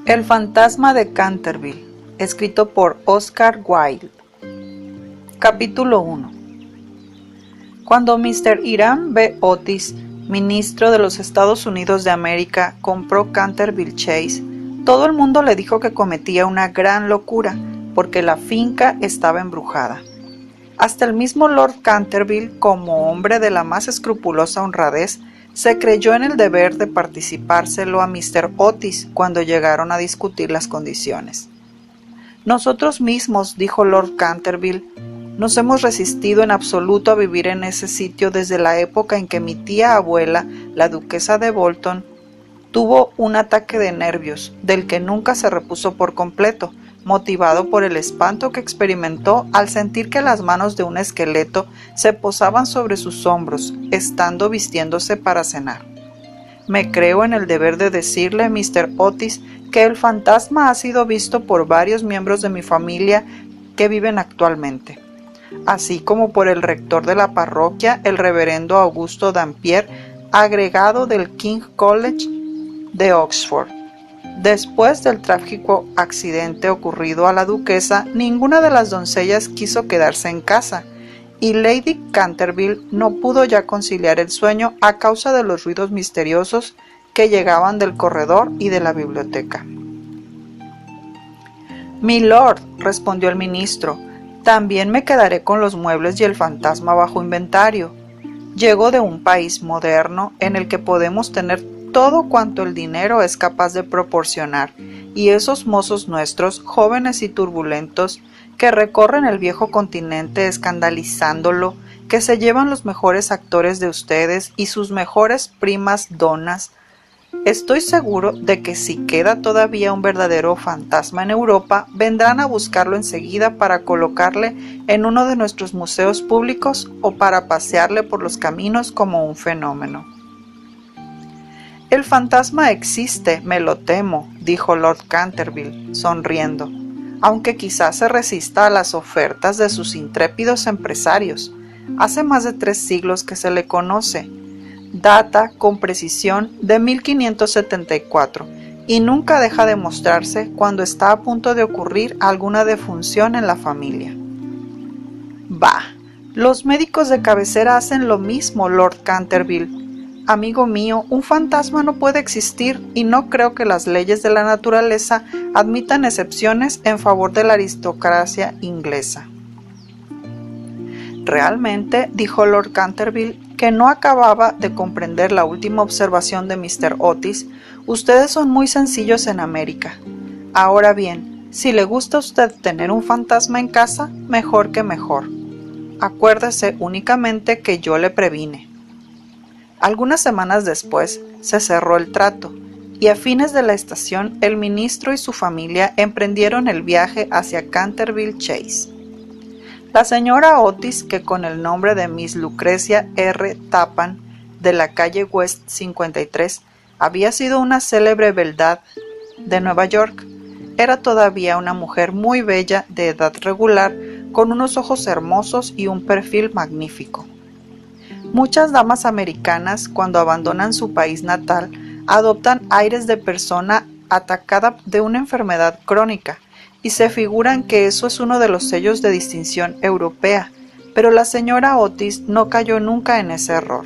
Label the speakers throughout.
Speaker 1: El fantasma de Canterville, escrito por Oscar Wilde. Capítulo 1. Cuando Mr. Hiram B. Otis, ministro de los Estados Unidos de América, compró Canterville Chase, todo el mundo le dijo que cometía una gran locura, porque la finca estaba embrujada. Hasta el mismo Lord Canterville, como hombre de la más escrupulosa honradez, se creyó en el deber de participárselo a Mr. Otis cuando llegaron a discutir las condiciones. Nosotros mismos, dijo Lord Canterville, nos hemos resistido en absoluto a vivir en ese sitio desde la época en que mi tía abuela, la duquesa de Bolton, tuvo un ataque de nervios, del que nunca se repuso por completo, motivado por el espanto que experimentó al sentir que las manos de un esqueleto se posaban sobre sus hombros, estando vistiéndose para cenar. Me creo en el deber de decirle, Mr. Otis, que el fantasma ha sido visto por varios miembros de mi familia que viven actualmente, así como por el rector de la parroquia, el reverendo Augusto Dampier, agregado del King's College de Oxford. Después del trágico accidente ocurrido a la duquesa, ninguna de las doncellas quiso quedarse en casa, y Lady Canterville no pudo ya conciliar el sueño a causa de los ruidos misteriosos que llegaban del corredor y de la biblioteca. «Milord», respondió el ministro, «también me quedaré con los muebles y el fantasma bajo inventario. Llego de un país moderno en el que podemos tener todo cuanto el dinero es capaz de proporcionar, y esos mozos nuestros, jóvenes y turbulentos, que recorren el viejo continente escandalizándolo, que se llevan los mejores actores de ustedes y sus mejores primas donas, estoy seguro de que si queda todavía un verdadero fantasma en Europa, vendrán a buscarlo enseguida para colocarle en uno de nuestros museos públicos o para pasearle por los caminos como un fenómeno». «El fantasma existe, me lo temo», dijo Lord Canterville, sonriendo, «aunque quizás se resista a las ofertas de sus intrépidos empresarios. Hace más de 3 siglos que se le conoce. Data, con precisión, de 1574, y nunca deja de mostrarse cuando está a punto de ocurrir alguna defunción en la familia». «Bah, los médicos de cabecera hacen lo mismo, Lord Canterville. Amigo mío, un fantasma no puede existir y no creo que las leyes de la naturaleza admitan excepciones en favor de la aristocracia inglesa». Realmente, dijo Lord Canterville, que no acababa de comprender la última observación de Mr. Otis, ustedes son muy sencillos en América. Ahora bien, si le gusta a usted tener un fantasma en casa, mejor que mejor. Acuérdese únicamente que yo le previne. Algunas semanas después se cerró el trato, y a fines de la estación el ministro y su familia emprendieron el viaje hacia Canterville Chase. La señora Otis, que con el nombre de Miss Lucrecia R. Tappan, de la calle West 53, había sido una célebre beldad de Nueva York, era todavía una mujer muy bella, de edad regular, con unos ojos hermosos y un perfil magnífico. Muchas damas americanas, cuando abandonan su país natal, adoptan aires de persona atacada de una enfermedad crónica, y se figuran que eso es uno de los sellos de distinción europea, pero la señora Otis no cayó nunca en ese error.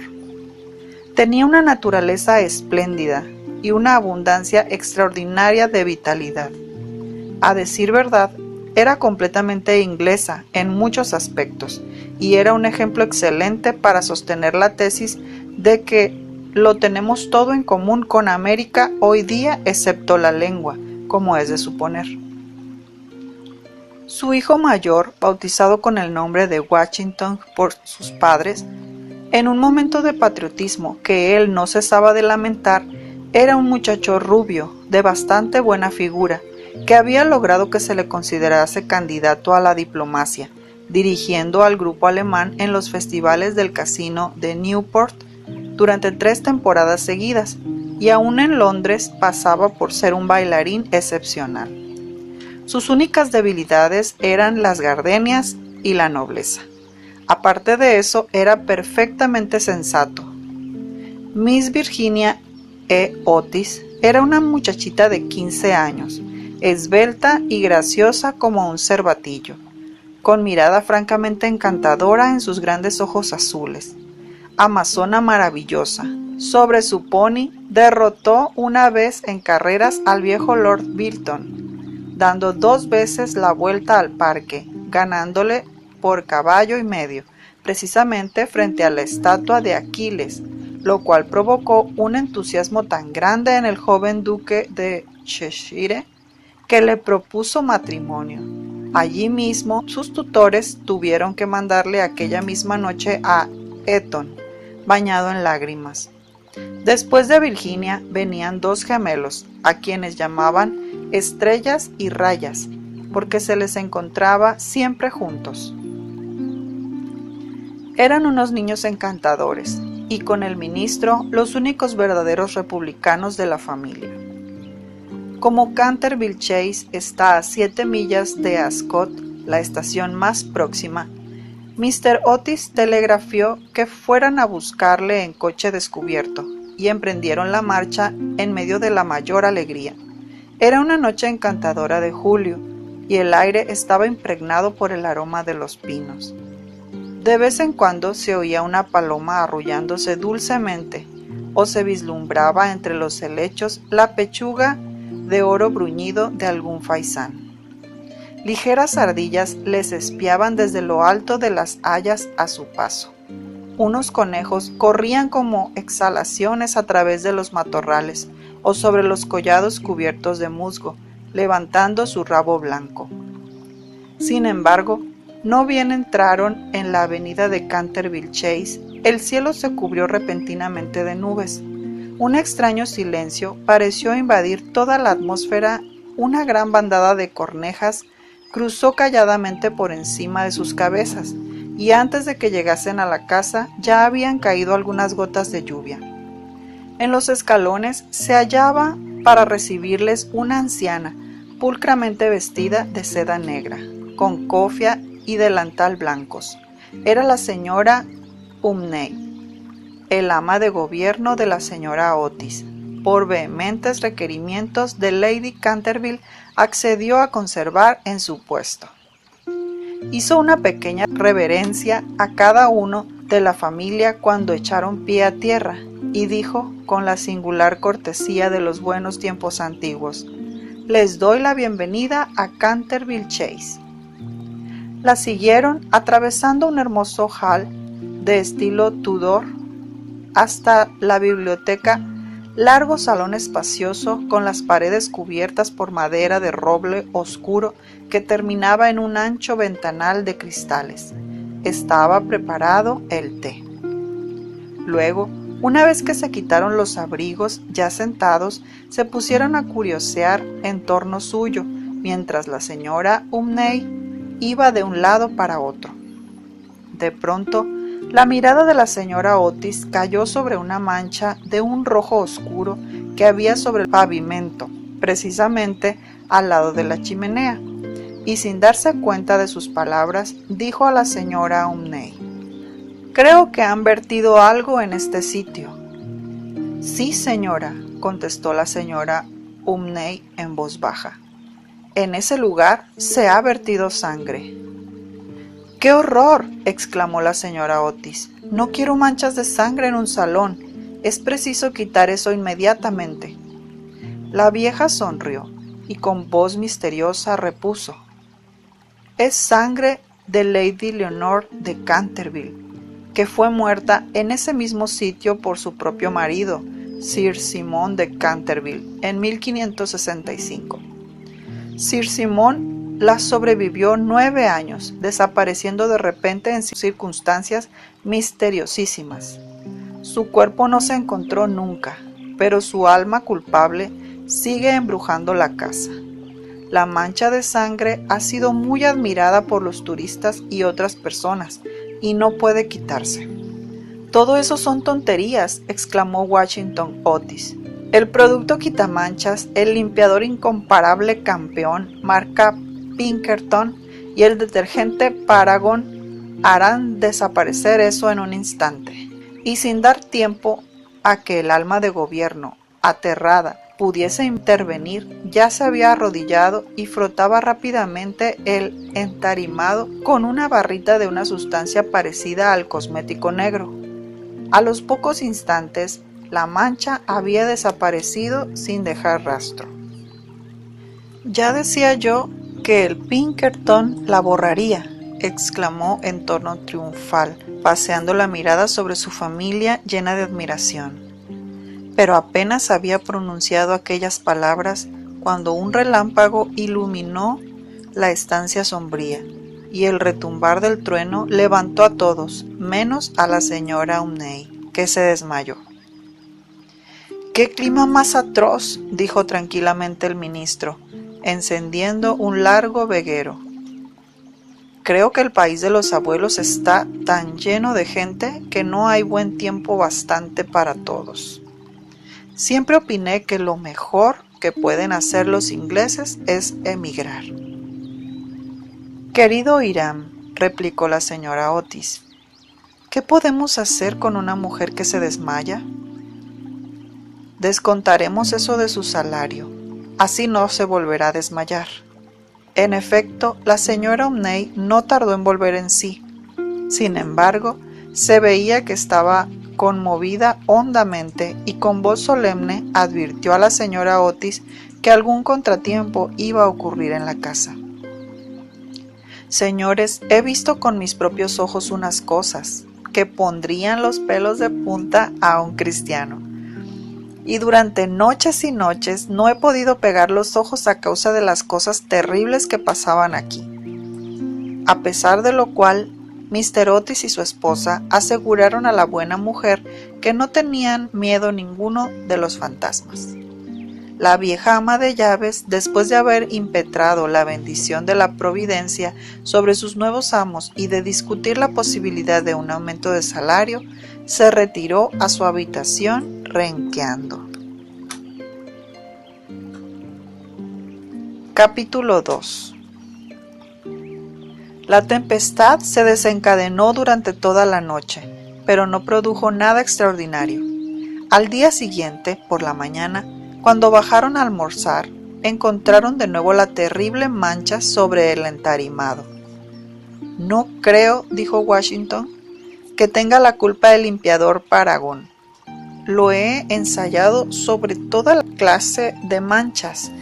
Speaker 1: Tenía una naturaleza espléndida y una abundancia extraordinaria de vitalidad. A decir verdad, era completamente inglesa en muchos aspectos, y era un ejemplo excelente para sostener la tesis de que lo tenemos todo en común con América hoy día excepto la lengua, como es de suponer. Su hijo mayor, bautizado con el nombre de Washington por sus padres, en un momento de patriotismo que él no cesaba de lamentar, era un muchacho rubio, de bastante buena figura, que había logrado que se le considerase candidato a la diplomacia, dirigiendo al grupo alemán en los festivales del casino de Newport durante 3 temporadas seguidas, y aún en Londres pasaba por ser un bailarín excepcional. Sus únicas debilidades eran las gardenias y la nobleza. Aparte de eso, era perfectamente sensato. Miss Virginia E. Otis, Era una muchachita de 15 años, esbelta y graciosa como un cervatillo, con mirada francamente encantadora en sus grandes ojos azules. Amazona maravillosa. Sobre su pony derrotó una vez en carreras al viejo Lord Bilton, dando 2 veces la vuelta al parque, ganándole por caballo y medio, precisamente frente a la estatua de Aquiles, lo cual provocó un entusiasmo tan grande en el joven duque de Cheshire que le propuso matrimonio. Allí mismo sus tutores tuvieron que mandarle aquella misma noche a Eton, bañado en lágrimas. Después de Virginia venían 2 gemelos, a quienes llamaban Estrellas y Rayas, porque se les encontraba siempre juntos. Eran unos niños encantadores, y con el ministro los únicos verdaderos republicanos de la familia. Como Canterville Chase está a 7 millas de Ascot, la estación más próxima, Mr. Otis telegrafió que fueran a buscarle en coche descubierto, y emprendieron la marcha en medio de la mayor alegría. Era una noche encantadora de julio, y el aire estaba impregnado por el aroma de los pinos. De vez en cuando se oía una paloma arrullándose dulcemente, o se vislumbraba entre los helechos la pechuga de oro bruñido de algún faisán. Ligeras ardillas les espiaban desde lo alto de las hayas a su paso. Unos conejos corrían como exhalaciones a través de los matorrales o sobre los collados cubiertos de musgo, levantando su rabo blanco. Sin embargo, no bien entraron en la avenida de Canterville Chase, el cielo se cubrió repentinamente de nubes. Un extraño silencio pareció invadir toda la atmósfera. Una gran bandada de cornejas cruzó calladamente por encima de sus cabezas, y antes de que llegasen a la casa ya habían caído algunas gotas de lluvia. En los escalones se hallaba para recibirles una anciana, pulcramente vestida de seda negra, con cofia y delantal blancos. Era la señora Umney, el ama de gobierno de la señora Otis. Por vehementes requerimientos de Lady Canterville, accedió a conservar en su puesto. Hizo una pequeña reverencia a cada uno de la familia cuando echaron pie a tierra, y dijo con la singular cortesía de los buenos tiempos antiguos: «Les doy la bienvenida a Canterville Chase». La siguieron atravesando un hermoso hall de estilo Tudor hasta la biblioteca, largo salón espacioso con las paredes cubiertas por madera de roble oscuro que terminaba en un ancho ventanal de cristales. Estaba preparado el té. Luego, una vez que se quitaron los abrigos, ya sentados, se pusieron a curiosear en torno suyo, mientras la señora Umney iba de un lado para otro. De pronto, la mirada de la señora Otis cayó sobre una mancha de un rojo oscuro que había sobre el pavimento, precisamente al lado de la chimenea, y sin darse cuenta de sus palabras, dijo a la señora Umney: «Creo que han vertido algo en este sitio». «Sí, señora», contestó la señora Umney en voz baja. «En ese lugar se ha vertido sangre». «¡Qué horror!», exclamó la señora Otis. «No quiero manchas de sangre en un salón. Es preciso quitar eso inmediatamente». La vieja sonrió y con voz misteriosa repuso: «Es sangre de Lady Leonor de Canterville, que fue muerta en ese mismo sitio por su propio marido, Sir Simon de Canterville, en 1565. Sir Simon la sobrevivió 9 años, desapareciendo de repente en circunstancias misteriosísimas. Su cuerpo no se encontró nunca, pero su alma culpable sigue embrujando la casa. La mancha de sangre ha sido muy admirada por los turistas y otras personas, y no puede quitarse». «Todo eso son tonterías», exclamó Washington Otis. «El producto quitamanchas, el limpiador incomparable Campeón, marca Pinkerton, y el detergente Paragon harán desaparecer eso en un instante». Y sin dar tiempo a que el alma de gobierno, aterrada pudiese intervenir, ya se había arrodillado y frotaba rápidamente el entarimado con una barrita de una sustancia parecida al cosmético negro. A los pocos instantes, la mancha había desaparecido sin dejar rastro. Ya decía yo que el Pinkerton la borraría, exclamó en tono triunfal, paseando la mirada sobre su familia llena de admiración. Pero apenas había pronunciado aquellas palabras cuando un relámpago iluminó la estancia sombría, y el retumbar del trueno levantó a todos, menos a la señora Umney, que se desmayó. «¡Qué clima más atroz!», dijo tranquilamente el ministro, encendiendo un largo veguero. «Creo que el país de los abuelos está tan lleno de gente que no hay buen tiempo bastante para todos. Siempre opiné que lo mejor que pueden hacer los ingleses es emigrar». «Querido Hiram», replicó la señora Otis, «¿qué podemos hacer con una mujer que se desmaya? Descontaremos eso de su salario, así no se volverá a desmayar». En efecto, la señora Umney no tardó en volver en sí. Sin embargo, se veía que estaba conmovida hondamente y con voz solemne advirtió a la señora Otis que algún contratiempo iba a ocurrir en la casa. «Señores, he visto con mis propios ojos unas cosas que pondrían los pelos de punta a un cristiano. Y durante noches y noches no he podido pegar los ojos a causa de las cosas terribles que pasaban aquí». A pesar de lo cual, Mr. Otis y su esposa aseguraron a la buena mujer que no tenían miedo ninguno de los fantasmas. La vieja ama de llaves, después de haber impetrado la bendición de la providencia sobre sus nuevos amos y de discutir la posibilidad de un aumento de salario, se retiró a su habitación renqueando. Capítulo 2. La tempestad se desencadenó durante toda la noche, pero no produjo nada extraordinario. Al día siguiente, por la mañana, cuando bajaron a almorzar, encontraron de nuevo la terrible mancha sobre el entarimado. «No creo», dijo Washington, «que tenga la culpa el limpiador Paragon. Lo he ensayado sobre toda la clase de manchas.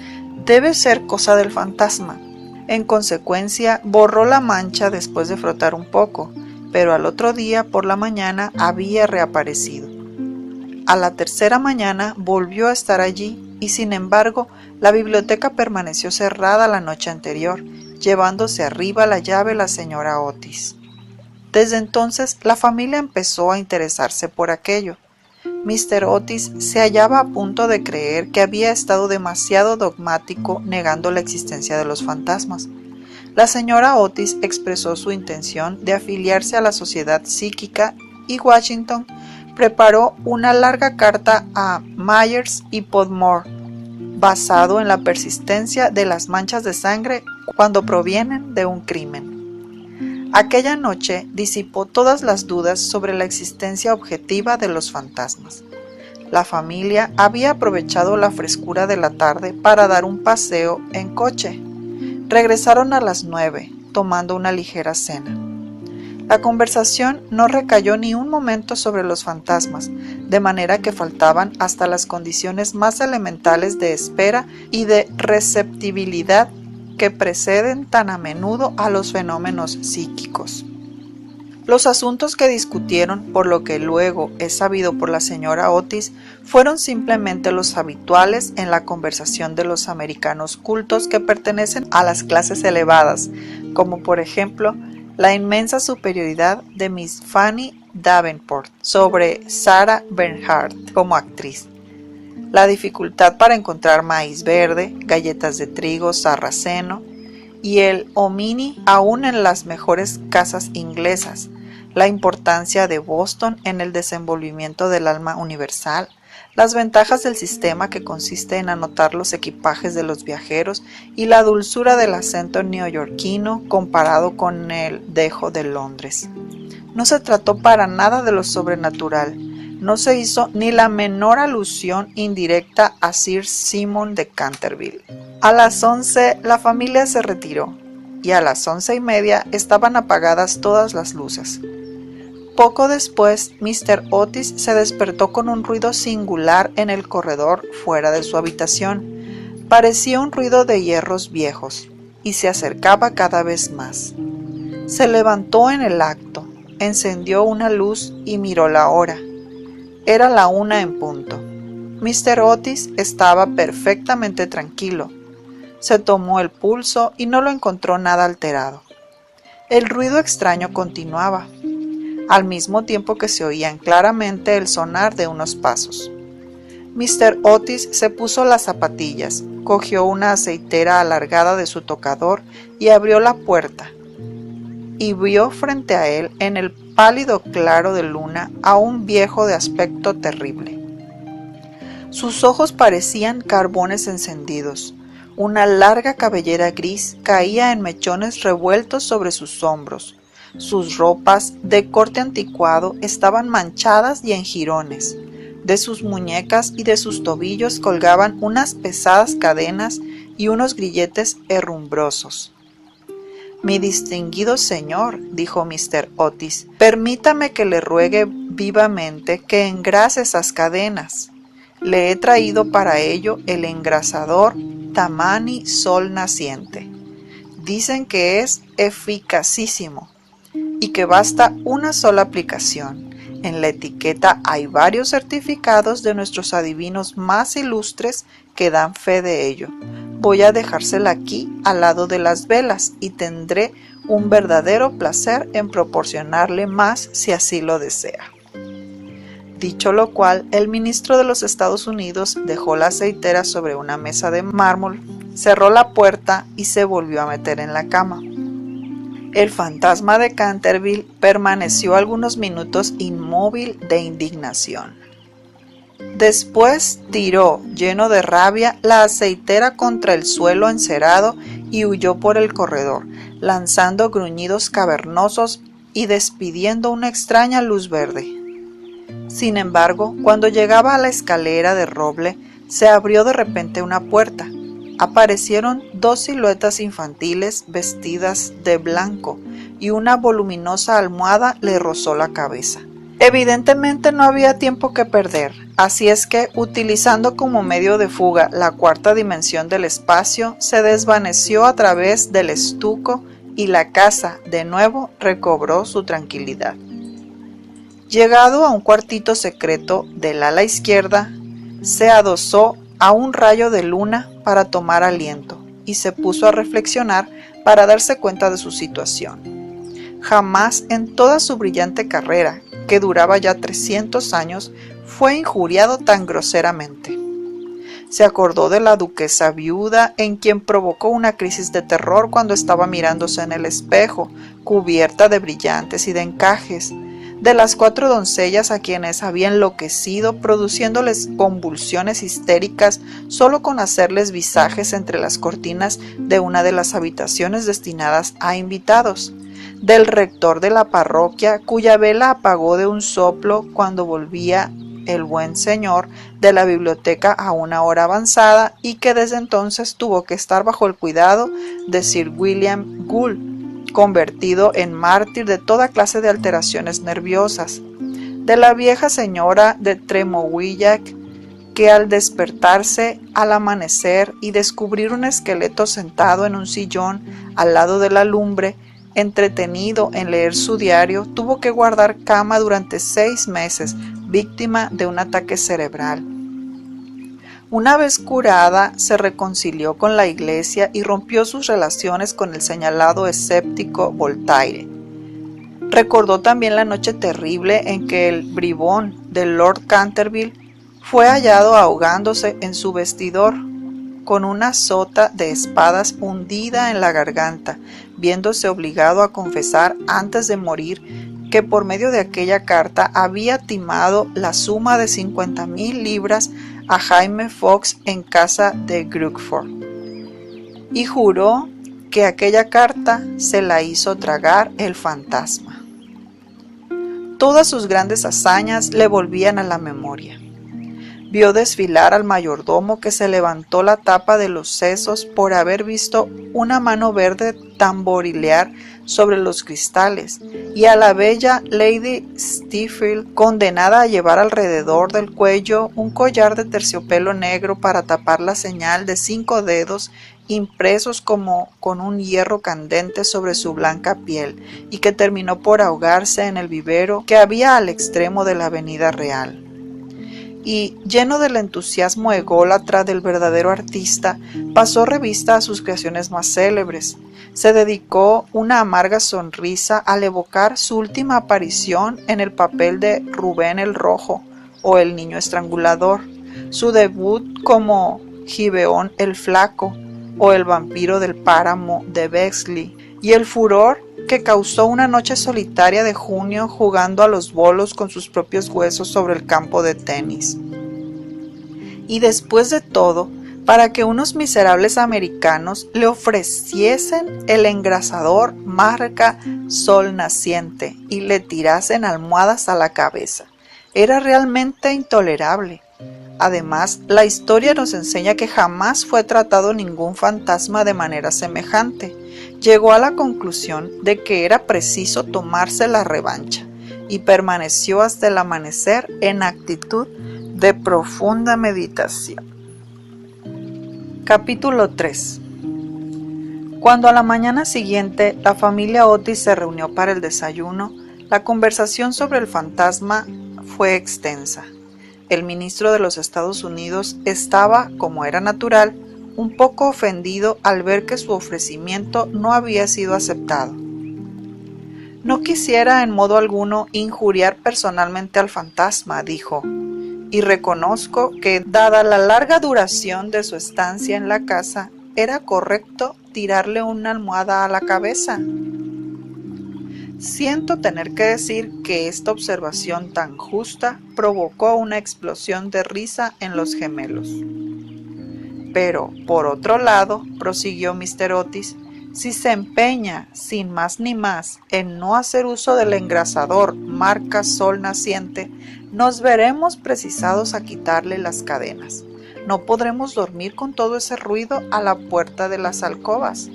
Speaker 1: Debe ser cosa del fantasma». En consecuencia, borró la mancha después de frotar un poco, pero al otro día por la mañana había reaparecido. A la tercera mañana volvió a estar allí y, sin embargo, la biblioteca permaneció cerrada la noche anterior, llevándose arriba la llave la señora Otis. Desde entonces, la familia empezó a interesarse por aquello. Mr. Otis se hallaba a punto de creer que había estado demasiado dogmático negando la existencia de los fantasmas. La señora Otis expresó su intención de afiliarse a la sociedad psíquica y Washington preparó una larga carta a Myers y Podmore, basado en la persistencia de las manchas de sangre cuando provienen de un crimen. Aquella noche disipó todas las dudas sobre la existencia objetiva de los fantasmas. La familia había aprovechado la frescura de la tarde para dar un paseo en coche. Regresaron a las 9, tomando una ligera cena. La conversación no recayó ni un momento sobre los fantasmas, de manera que faltaban hasta las condiciones más elementales de espera y de receptibilidad que preceden tan a menudo a los fenómenos psíquicos. Los asuntos que discutieron, por lo que luego es sabido por la señora Otis, fueron simplemente los habituales en la conversación de los americanos cultos que pertenecen a las clases elevadas, como por ejemplo la inmensa superioridad de Miss Fanny Davenport sobre Sarah Bernhardt como actriz, la dificultad para encontrar maíz verde, galletas de trigo sarraceno y el hominy aún en las mejores casas inglesas, la importancia de Boston en el desenvolvimiento del alma universal, las ventajas del sistema que consiste en anotar los equipajes de los viajeros y la dulzura del acento neoyorquino comparado con el dejo de Londres. No se trató para nada de lo sobrenatural, no se hizo ni la menor alusión indirecta a Sir Simon de Canterville. A las 11 la familia se retiró, y a las 11:30 estaban apagadas todas las luces. Poco después, Mr. Otis se despertó con un ruido singular en el corredor fuera de su habitación. Parecía un ruido de hierros viejos, y se acercaba cada vez más. Se levantó en el acto, encendió una luz y miró la hora. Era la 1 en punto. Mr. Otis estaba perfectamente tranquilo. Se tomó el pulso y no lo encontró nada alterado. El ruido extraño continuaba, al mismo tiempo que se oían claramente el sonar de unos pasos. Mr. Otis se puso las zapatillas, cogió una aceitera alargada de su tocador y abrió la puerta. Y vio frente a él, en el pálido claro de luna, a un viejo de aspecto terrible. Sus ojos parecían carbones encendidos. Una larga cabellera gris caía en mechones revueltos sobre sus hombros. Sus ropas, de corte anticuado, estaban manchadas y en jirones. De sus muñecas y de sus tobillos colgaban unas pesadas cadenas y unos grilletes herrumbrosos. «Mi distinguido señor», dijo Mr. Otis, «permítame que le ruegue vivamente que engrase esas cadenas. Le he traído para ello el engrasador Tammany Sol Naciente. Dicen que es eficacísimo y que basta una sola aplicación. En la etiqueta hay varios certificados de nuestros adivinos más ilustres que dan fe de ello. Voy a dejársela aquí al lado de las velas y tendré un verdadero placer en proporcionarle más si así lo desea». Dicho lo cual, el ministro de los Estados Unidos dejó la aceitera sobre una mesa de mármol, cerró la puerta y se volvió a meter en la cama. El fantasma de Canterville permaneció algunos minutos inmóvil de indignación. Después tiró, lleno de rabia, la aceitera contra el suelo encerado y huyó por el corredor, lanzando gruñidos cavernosos y despidiendo una extraña luz verde. Sin embargo, cuando llegaba a la escalera de roble, se abrió de repente una puerta. Aparecieron dos siluetas infantiles vestidas de blanco, y una voluminosa almohada le rozó la cabeza. Evidentemente no había tiempo que perder, así es que, utilizando como medio de fuga la cuarta dimensión del espacio, se desvaneció a través del estuco y la casa, de nuevo, recobró su tranquilidad. Llegado a un cuartito secreto del ala izquierda, se adosó a un rayo de luna para tomar aliento y se puso a reflexionar para darse cuenta de su situación. Jamás en toda su brillante carrera, que duraba ya 300 años, fue injuriado tan groseramente. Se acordó de la duquesa viuda, en quien provocó una crisis de terror cuando estaba mirándose en el espejo, cubierta de brillantes y de encajes, de las 4 doncellas a quienes había enloquecido, produciéndoles convulsiones histéricas solo con hacerles visajes entre las cortinas de una de las habitaciones destinadas a invitados, del rector de la parroquia, cuya vela apagó de un soplo cuando volvía el buen señor de la biblioteca a una hora avanzada y que desde entonces tuvo que estar bajo el cuidado de Sir William Gould, convertido en mártir de toda clase de alteraciones nerviosas, de la vieja señora de Tremouillac, que al despertarse al amanecer y descubrir un esqueleto sentado en un sillón al lado de la lumbre, entretenido en leer su diario, tuvo que guardar cama durante 6 meses, víctima de un ataque cerebral. Una vez curada, se reconcilió con la Iglesia y rompió sus relaciones con el señalado escéptico Voltaire. Recordó también la noche terrible en que el bribón de Lord Canterville fue hallado ahogándose en su vestidor, con una sota de espadas hundida en la garganta, viéndose obligado a confesar antes de morir que por medio de aquella carta había timado la suma de 50,000 libras a Jaime Fox en casa de Crookford, y juró que aquella carta se la hizo tragar el fantasma. Todas sus grandes hazañas le volvían a la memoria. Vio desfilar al mayordomo que se levantó la tapa de los sesos por haber visto una mano verde tamborilear sobre los cristales, y a la bella Lady Stephen condenada a llevar alrededor del cuello un collar de terciopelo negro para tapar la señal de 5 dedos impresos como con un hierro candente sobre su blanca piel, y que terminó por ahogarse en el vivero que había al extremo de la avenida Real. Y, lleno del entusiasmo ególatra del verdadero artista, pasó revista a sus creaciones más célebres. Se dedicó una amarga sonrisa al evocar su última aparición en el papel de Rubén el Rojo o el Niño Estrangulador, su debut como Gibeón el Flaco o el Vampiro del Páramo de Bexley, y el furor que causó una noche solitaria de junio jugando a los bolos con sus propios huesos sobre el campo de tenis. Y después de todo, para que unos miserables americanos le ofreciesen el engrasador marca Sol Naciente y le tirasen almohadas a la cabeza. Era realmente intolerable. Además, la historia nos enseña que jamás fue tratado ningún fantasma de manera semejante. Llegó a la conclusión de que era preciso tomarse la revancha, y permaneció hasta el amanecer en actitud de profunda meditación. Capítulo 3. Cuando a la mañana siguiente la familia Otis se reunió para el desayuno, la conversación sobre el fantasma fue extensa. El ministro de los Estados Unidos estaba, como era natural, un poco ofendido al ver que su ofrecimiento no había sido aceptado. No quisiera en modo alguno injuriar personalmente al fantasma, dijo, y reconozco que, dada la larga duración de su estancia en la casa, era correcto tirarle una almohada a la cabeza. Siento tener que decir que esta observación tan justa provocó una explosión de risa en los gemelos. Pero, por otro lado, prosiguió Mr. Otis, si se empeña, sin más ni más, en no hacer uso del engrasador marca Sol Naciente, nos veremos precisados a quitarle las cadenas. No podremos dormir con todo ese ruido a la puerta de las alcobas.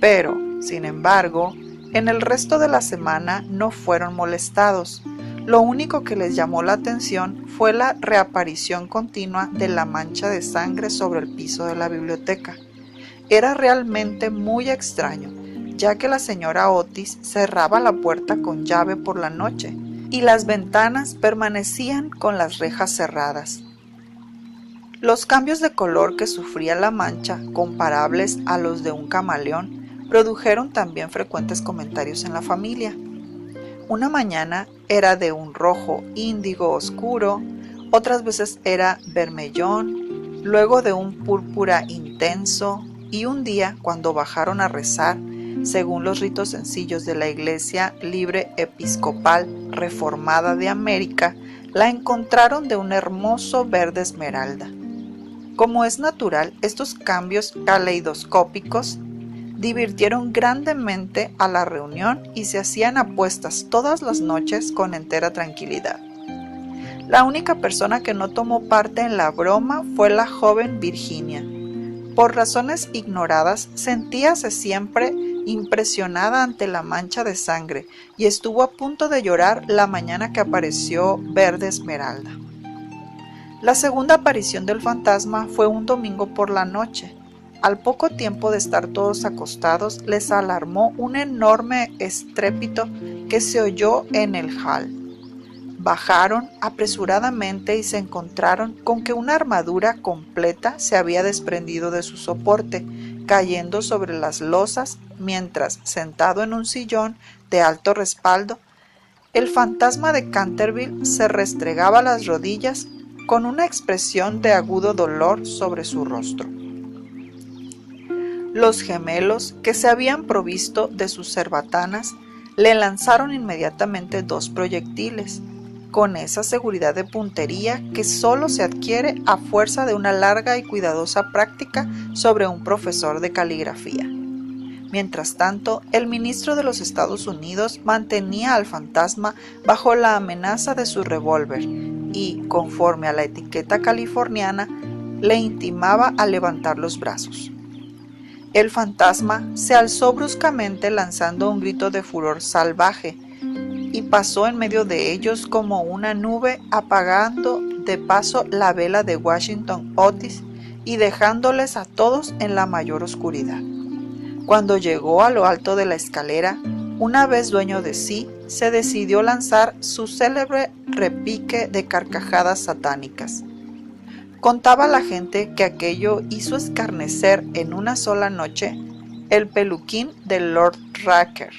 Speaker 1: Pero, sin embargo, en el resto de la semana no fueron molestados. Lo único que les llamó la atención fue la reaparición continua de la mancha de sangre sobre el piso de la biblioteca. Era realmente muy extraño, ya que la señora Otis cerraba la puerta con llave por la noche y las ventanas permanecían con las rejas cerradas. Los cambios de color que sufría la mancha, comparables a los de un camaleón, produjeron también frecuentes comentarios en la familia. Una mañana era de un rojo índigo oscuro, otras veces era vermellón, luego de un púrpura intenso, y un día, cuando bajaron a rezar, según los ritos sencillos de la Iglesia Libre Episcopal Reformada de América, la encontraron de un hermoso verde esmeralda. Como es natural, estos cambios caleidoscópicos divirtieron grandemente a la reunión y se hacían apuestas todas las noches con entera tranquilidad. La única persona que no tomó parte en la broma fue la joven Virginia. Por razones ignoradas, sentíase siempre impresionada ante la mancha de sangre y estuvo a punto de llorar la mañana que apareció verde esmeralda. La segunda aparición del fantasma fue un domingo por la noche. Al poco tiempo de estar todos acostados, les alarmó un enorme estrépito que se oyó en el hall. Bajaron apresuradamente y se encontraron con que una armadura completa se había desprendido de su soporte, cayendo sobre las losas, mientras, sentado en un sillón de alto respaldo, el fantasma de Canterville se restregaba las rodillas con una expresión de agudo dolor sobre su rostro. Los gemelos, que se habían provisto de sus cerbatanas, le lanzaron inmediatamente 2 proyectiles, con esa seguridad de puntería que solo se adquiere a fuerza de una larga y cuidadosa práctica sobre un profesor de caligrafía. Mientras tanto, el ministro de los Estados Unidos mantenía al fantasma bajo la amenaza de su revólver y, conforme a la etiqueta californiana, le intimaba a levantar los brazos. El fantasma se alzó bruscamente lanzando un grito de furor salvaje y pasó en medio de ellos como una nube, apagando de paso la vela de Washington Otis y dejándoles a todos en la mayor oscuridad. Cuando llegó a lo alto de la escalera, una vez dueño de sí, se decidió lanzar su célebre repique de carcajadas satánicas. Contaba la gente que aquello hizo escarnecer en una sola noche el peluquín de Lord Raker,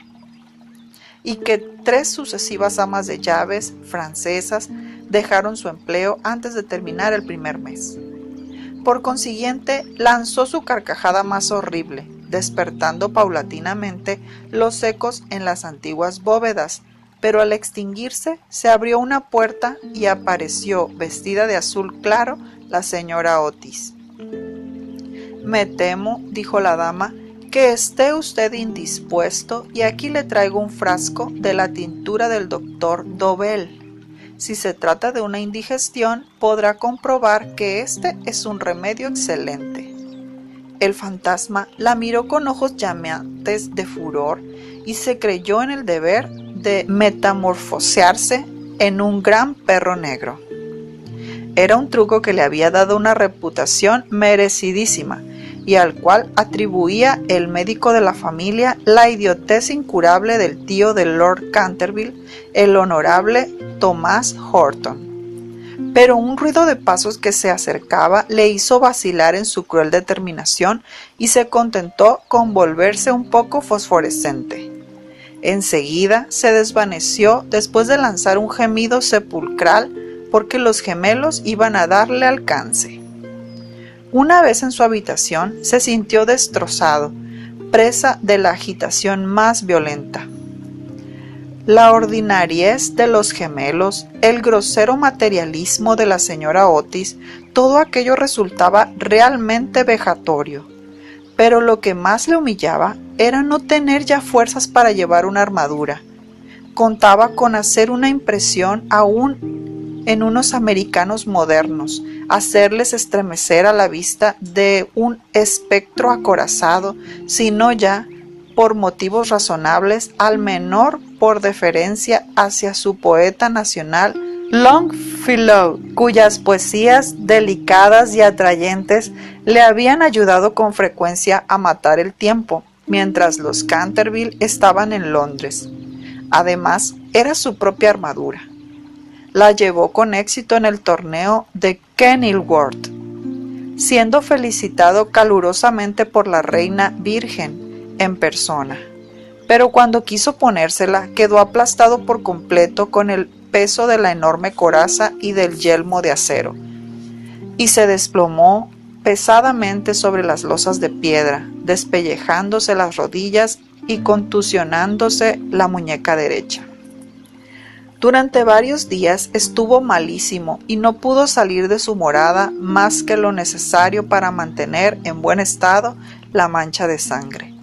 Speaker 1: y que 3 sucesivas amas de llaves francesas dejaron su empleo antes de terminar el primer mes. Por consiguiente, lanzó su carcajada más horrible, despertando paulatinamente los ecos en las antiguas bóvedas, pero al extinguirse se abrió una puerta y apareció, vestida de azul claro, la señora Otis. «Me temo», dijo la dama, «que esté usted indispuesto y aquí le traigo un frasco de la tintura del doctor Dobell. Si se trata de una indigestión, podrá comprobar que este es un remedio excelente». El fantasma la miró con ojos llameantes de furor y se creyó en el deber de metamorfosearse en un gran perro negro. Era un truco que le había dado una reputación merecidísima y al cual atribuía el médico de la familia la idiotez incurable del tío de Lord Canterville, el honorable Thomas Horton. Pero un ruido de pasos que se acercaba le hizo vacilar en su cruel determinación y se contentó con volverse un poco fosforescente. Enseguida se desvaneció después de lanzar un gemido sepulcral porque los gemelos iban a darle alcance. Una vez en su habitación se sintió destrozado, presa de la agitación más violenta. La ordinariez de los gemelos, el grosero materialismo de la señora Otis, todo aquello resultaba realmente vejatorio. Pero lo que más le humillaba era no tener ya fuerzas para llevar una armadura. Contaba con hacer una impresión aún en unos americanos modernos, hacerles estremecer a la vista de un espectro acorazado, sino ya, por motivos razonables, al menor por deferencia hacia su poeta nacional, Longfellow, cuyas poesías delicadas y atrayentes le habían ayudado con frecuencia a matar el tiempo, mientras los Canterville estaban en Londres. Además, era su propia armadura. La llevó con éxito en el torneo de Kenilworth, siendo felicitado calurosamente por la reina virgen en persona. Pero cuando quiso ponérsela, quedó aplastado por completo con el peso de la enorme coraza y del yelmo de acero, y se desplomó pesadamente sobre las losas de piedra, despellejándose las rodillas y contusionándose la muñeca derecha. Durante varios días estuvo malísimo y no pudo salir de su morada más que lo necesario para mantener en buen estado la mancha de sangre.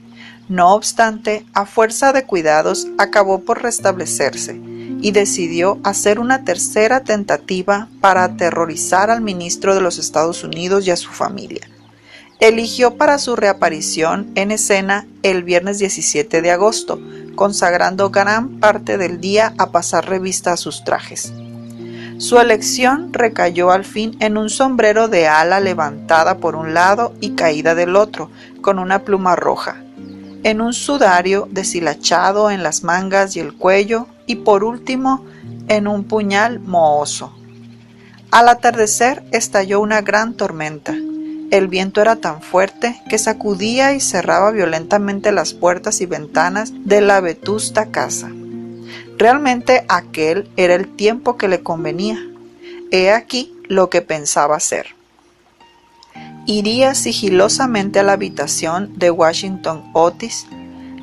Speaker 1: No obstante, a fuerza de cuidados, acabó por restablecerse y decidió hacer una tercera tentativa para aterrorizar al ministro de los Estados Unidos y a su familia. Eligió para su reaparición en escena el viernes 17 de agosto, consagrando gran parte del día a pasar revista a sus trajes. Su elección recayó al fin en un sombrero de ala levantada por un lado y caída del otro, con una pluma roja, en un sudario deshilachado en las mangas y el cuello, y por último en un puñal mohoso. Al atardecer estalló una gran tormenta. El viento era tan fuerte que sacudía y cerraba violentamente las puertas y ventanas de la vetusta casa. Realmente aquel era el tiempo que le convenía. He aquí lo que pensaba hacer. Iría sigilosamente a la habitación de Washington Otis,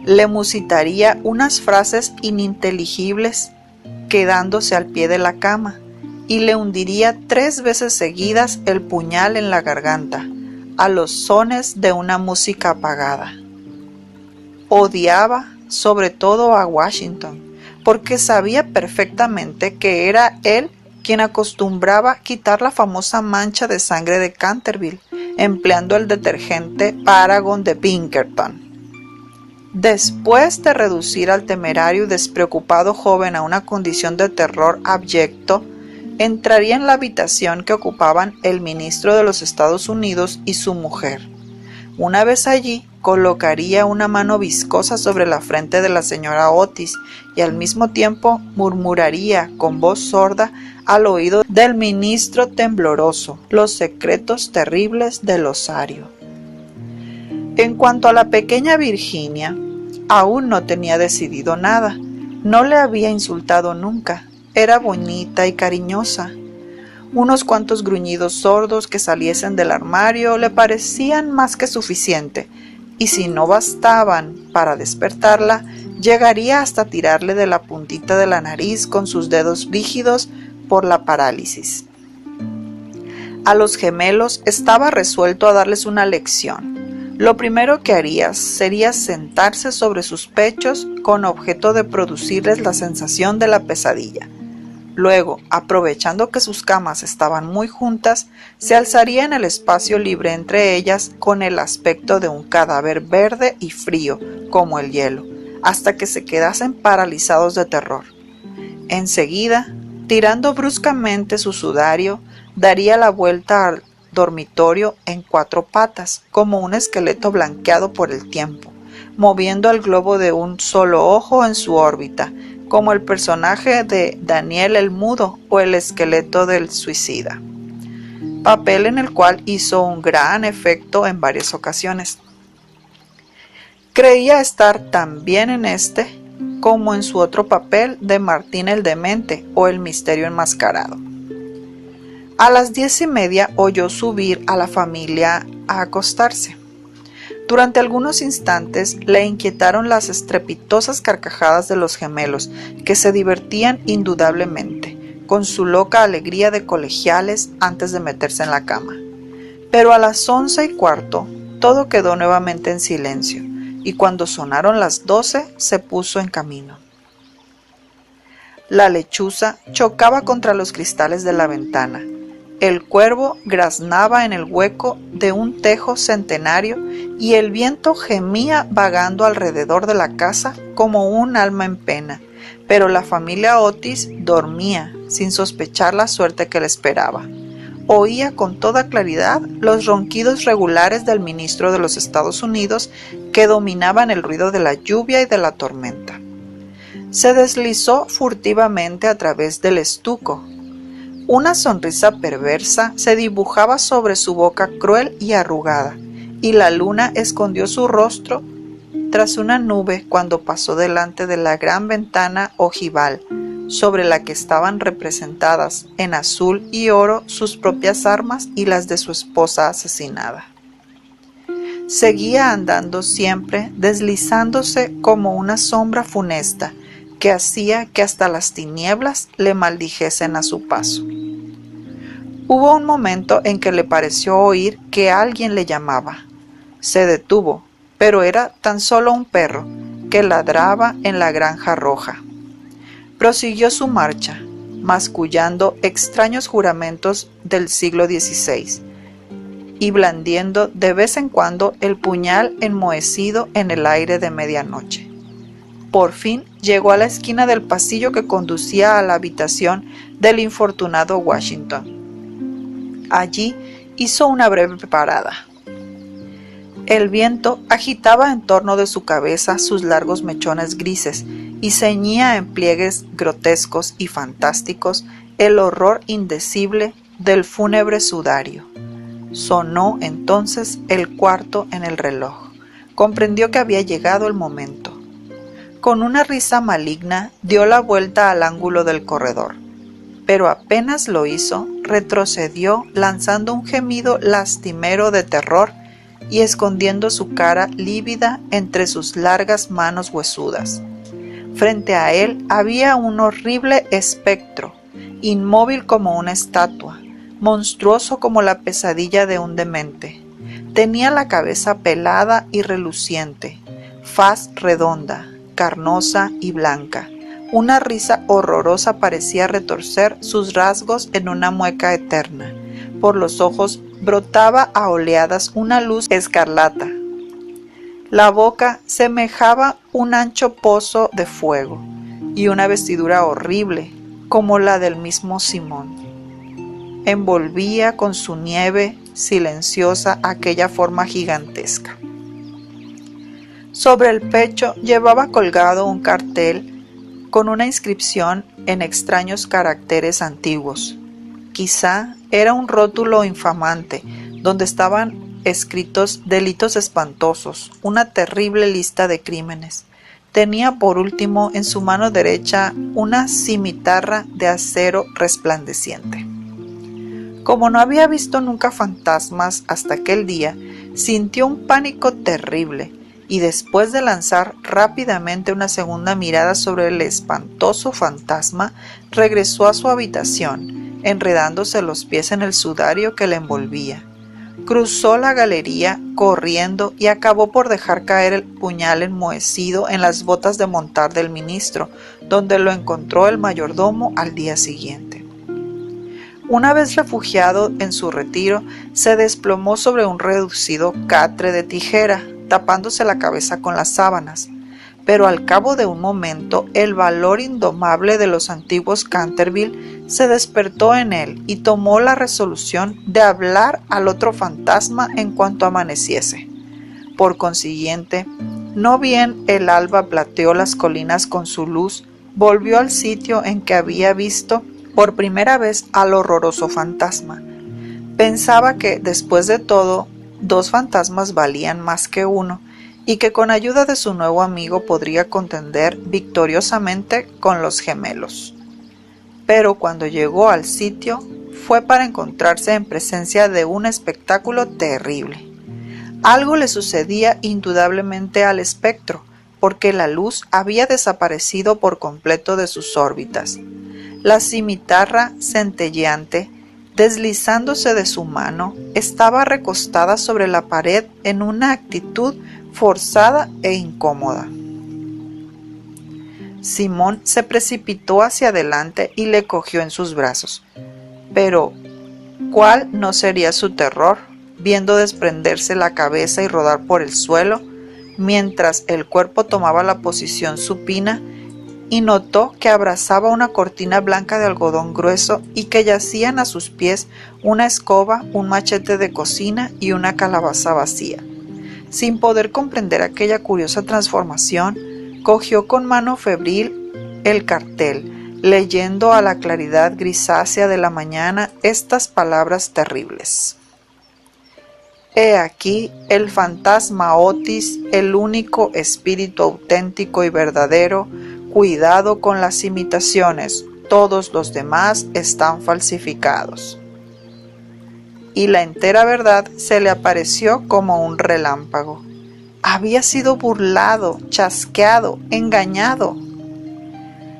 Speaker 1: le musitaría unas frases ininteligibles quedándose al pie de la cama y le hundiría 3 veces seguidas el puñal en la garganta, a los sones de una música apagada. odiaba sobre todo a Washington, porque sabía perfectamente que era él quien acostumbraba quitar la famosa mancha de sangre de Canterville, empleando el detergente Paragon de Pinkerton. Después de reducir al temerario y despreocupado joven a una condición de terror abyecto, entraría en la habitación que ocupaban el ministro de los Estados Unidos y su mujer. Una vez allí, colocaría una mano viscosa sobre la frente de la señora Otis y al mismo tiempo murmuraría con voz sorda al oído del ministro tembloroso los secretos terribles del osario. En cuanto a la pequeña Virginia, aún no tenía decidido nada. No le había insultado nunca. Era bonita y cariñosa. Unos cuantos gruñidos sordos que saliesen del armario le parecían más que suficiente, y si no bastaban para despertarla, llegaría hasta tirarle de la puntita de la nariz con sus dedos rígidos por la parálisis. A los gemelos estaba resuelto a darles una lección. Lo primero que haría sería sentarse sobre sus pechos con objeto de producirles la sensación de la pesadilla. Luego, aprovechando que sus camas estaban muy juntas, se alzaría en el espacio libre entre ellas con el aspecto de un cadáver verde y frío, como el hielo, hasta que se quedasen paralizados de terror. Enseguida, tirando bruscamente su sudario, daría la vuelta al dormitorio en 4 patas, como un esqueleto blanqueado por el tiempo, moviendo el globo de un solo ojo en su órbita, como el personaje de Daniel el Mudo o el esqueleto del suicida, papel en el cual hizo un gran efecto en varias ocasiones. Creía estar tan bien en este como en su otro papel de Martín el Demente o el Misterio Enmascarado. A las 10:30 oyó subir a la familia a acostarse. Durante algunos instantes le inquietaron las estrepitosas carcajadas de los gemelos, que se divertían indudablemente, con su loca alegría de colegiales antes de meterse en la cama. Pero a las 11:15 todo quedó nuevamente en silencio, y cuando sonaron las 12 se puso en camino. La lechuza chocaba contra los cristales de la ventana. El cuervo graznaba en el hueco de un tejo centenario y el viento gemía vagando alrededor de la casa como un alma en pena, pero la familia Otis dormía sin sospechar la suerte que le esperaba. Oía con toda claridad los ronquidos regulares del ministro de los Estados Unidos que dominaban el ruido de la lluvia y de la tormenta. Se deslizó furtivamente a través del estuco. Una sonrisa perversa se dibujaba sobre su boca cruel y arrugada, y la luna escondió su rostro tras una nube cuando pasó delante de la gran ventana ojival, sobre la que estaban representadas en azul y oro sus propias armas y las de su esposa asesinada. Seguía andando siempre, deslizándose como una sombra funesta, que hacía que hasta las tinieblas le maldijesen a su paso. Hubo un momento en que le pareció oír que alguien le llamaba. Se detuvo, pero era tan solo un perro que ladraba en la granja roja. Prosiguió su marcha, mascullando extraños juramentos del siglo XVI y blandiendo de vez en cuando el puñal enmohecido en el aire de medianoche. Por fin llegó a la esquina del pasillo que conducía a la habitación del infortunado Washington. Allí hizo una breve parada. El viento agitaba en torno de su cabeza sus largos mechones grises y ceñía en pliegues grotescos y fantásticos el horror indecible del fúnebre sudario. Sonó entonces el cuarto en el reloj. Comprendió que había llegado el momento. Con una risa maligna dio la vuelta al ángulo del corredor, pero apenas lo hizo, retrocedió lanzando un gemido lastimero de terror y escondiendo su cara lívida entre sus largas manos huesudas. Frente a él había un horrible espectro, inmóvil como una estatua, monstruoso como la pesadilla de un demente. Tenía la cabeza pelada y reluciente, faz redonda, carnosa y blanca. Una risa horrorosa parecía retorcer sus rasgos en una mueca eterna. Por los ojos brotaba a oleadas una luz escarlata. La boca semejaba un ancho pozo de fuego, y una vestidura horrible, como la del mismo Simón, envolvía con su nieve silenciosa aquella forma gigantesca. Sobre el pecho llevaba colgado un cartel con una inscripción en extraños caracteres antiguos. Quizá era un rótulo infamante, donde estaban escritos delitos espantosos, una terrible lista de crímenes. Tenía por último en su mano derecha una cimitarra de acero resplandeciente. Como no había visto nunca fantasmas hasta aquel día, sintió un pánico terrible, y después de lanzar rápidamente una segunda mirada sobre el espantoso fantasma, regresó a su habitación, enredándose los pies en el sudario que le envolvía. Cruzó la galería corriendo y acabó por dejar caer el puñal enmohecido en las botas de montar del ministro, donde lo encontró el mayordomo al día siguiente. Una vez refugiado en su retiro, se desplomó sobre un reducido catre de tijera, tapándose la cabeza con las sábanas, pero al cabo de un momento el valor indomable de los antiguos Canterville se despertó en él y tomó la resolución de hablar al otro fantasma en cuanto amaneciese. Por consiguiente, no bien el alba plateó las colinas con su luz, volvió al sitio en que había visto por primera vez al horroroso fantasma. Pensaba que, después de todo, 2 fantasmas valían más que uno, y que con ayuda de su nuevo amigo podría contender victoriosamente con los gemelos. Pero cuando llegó al sitio, fue para encontrarse en presencia de un espectáculo terrible. Algo le sucedía indudablemente al espectro, porque la luz había desaparecido por completo de sus órbitas. La cimitarra centelleante, deslizándose de su mano, estaba recostada sobre la pared en una actitud forzada e incómoda. Simón se precipitó hacia adelante y le cogió en sus brazos. Pero, ¿cuál no sería su terror, viendo desprenderse la cabeza y rodar por el suelo, mientras el cuerpo tomaba la posición supina, y notó que abrazaba una cortina blanca de algodón grueso y que yacían a sus pies una escoba, un machete de cocina y una calabaza vacía? Sin poder comprender aquella curiosa transformación, cogió con mano febril el cartel, leyendo a la claridad grisácea de la mañana estas palabras terribles: «He aquí el fantasma Otis, el único espíritu auténtico y verdadero. Cuidado con las imitaciones, todos los demás están falsificados». Y la entera verdad se le apareció como un relámpago. Había sido burlado, chasqueado, engañado.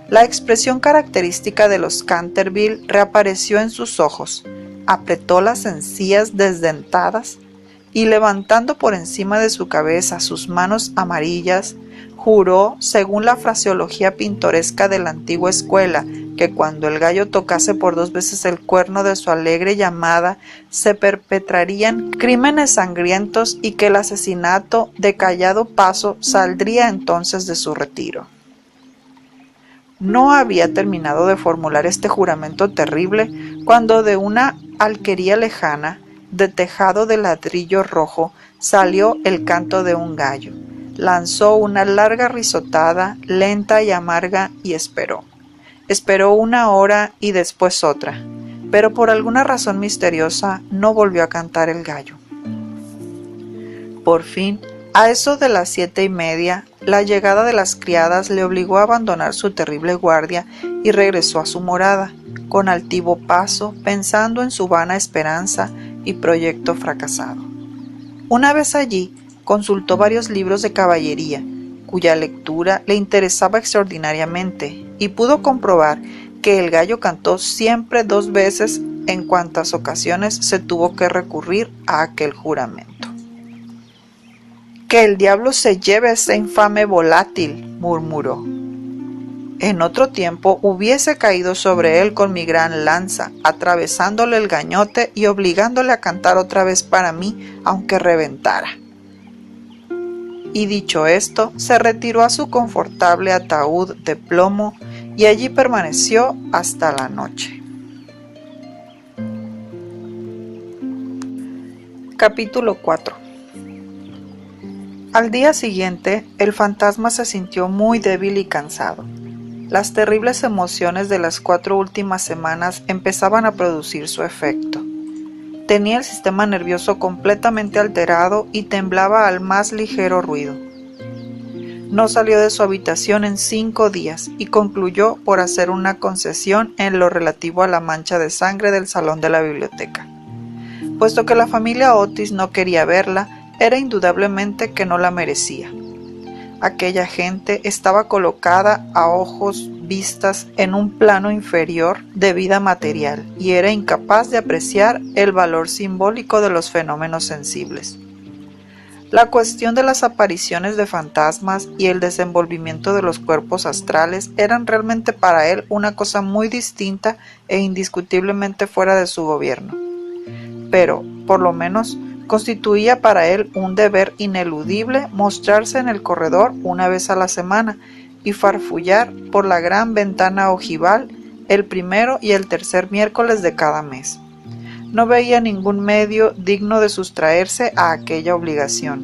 Speaker 1: La expresión característica de los Canterville reapareció en sus ojos. Apretó las encías desdentadas y, levantando por encima de su cabeza sus manos amarillas, juró, según la fraseología pintoresca de la antigua escuela, que cuando el gallo tocase por 2 veces el cuerno de su alegre llamada, se perpetrarían crímenes sangrientos y que el asesinato de callado paso saldría entonces de su retiro. No había terminado de formular este juramento terrible cuando de una alquería lejana, de tejado de ladrillo rojo, salió el canto de un gallo. Lanzó una larga risotada, lenta y amarga, y esperó. Esperó 1 hora y después otra, pero por alguna razón misteriosa no volvió a cantar el gallo. Por fin, a eso de las 7:30, la llegada de las criadas le obligó a abandonar su terrible guardia y regresó a su morada, con altivo paso, pensando en su vana esperanza y proyecto fracasado. Una vez allí, consultó varios libros de caballería, cuya lectura le interesaba extraordinariamente, y pudo comprobar que el gallo cantó siempre 2 veces en cuantas ocasiones se tuvo que recurrir a aquel juramento. «Que el diablo se lleve ese infame volátil», murmuró. En otro tiempo hubiese caído sobre él con mi gran lanza, atravesándole el gañote y obligándole a cantar otra vez para mí, aunque reventara. Y dicho esto, se retiró a su confortable ataúd de plomo y allí permaneció hasta la noche. Capítulo 4. Al día siguiente, el fantasma se sintió muy débil y cansado. Las terribles emociones de las 4 últimas semanas empezaban a producir su efecto. Tenía el sistema nervioso completamente alterado y temblaba al más ligero ruido. No salió de su habitación en 5 días y concluyó por hacer una concesión en lo relativo a la mancha de sangre del salón de la biblioteca. Puesto que la familia Otis no quería verla, era indudablemente que no la merecía. Aquella gente estaba colocada a ojos vistas en un plano inferior de vida material y era incapaz de apreciar el valor simbólico de los fenómenos sensibles. La cuestión de las apariciones de fantasmas y el desenvolvimiento de los cuerpos astrales eran realmente para él una cosa muy distinta e indiscutiblemente fuera de su gobierno. Pero, por lo menos, constituía para él un deber ineludible mostrarse en el corredor una vez a la semana y farfullar por la gran ventana ojival el primero y el tercer miércoles de cada mes. No veía ningún medio digno de sustraerse a aquella obligación.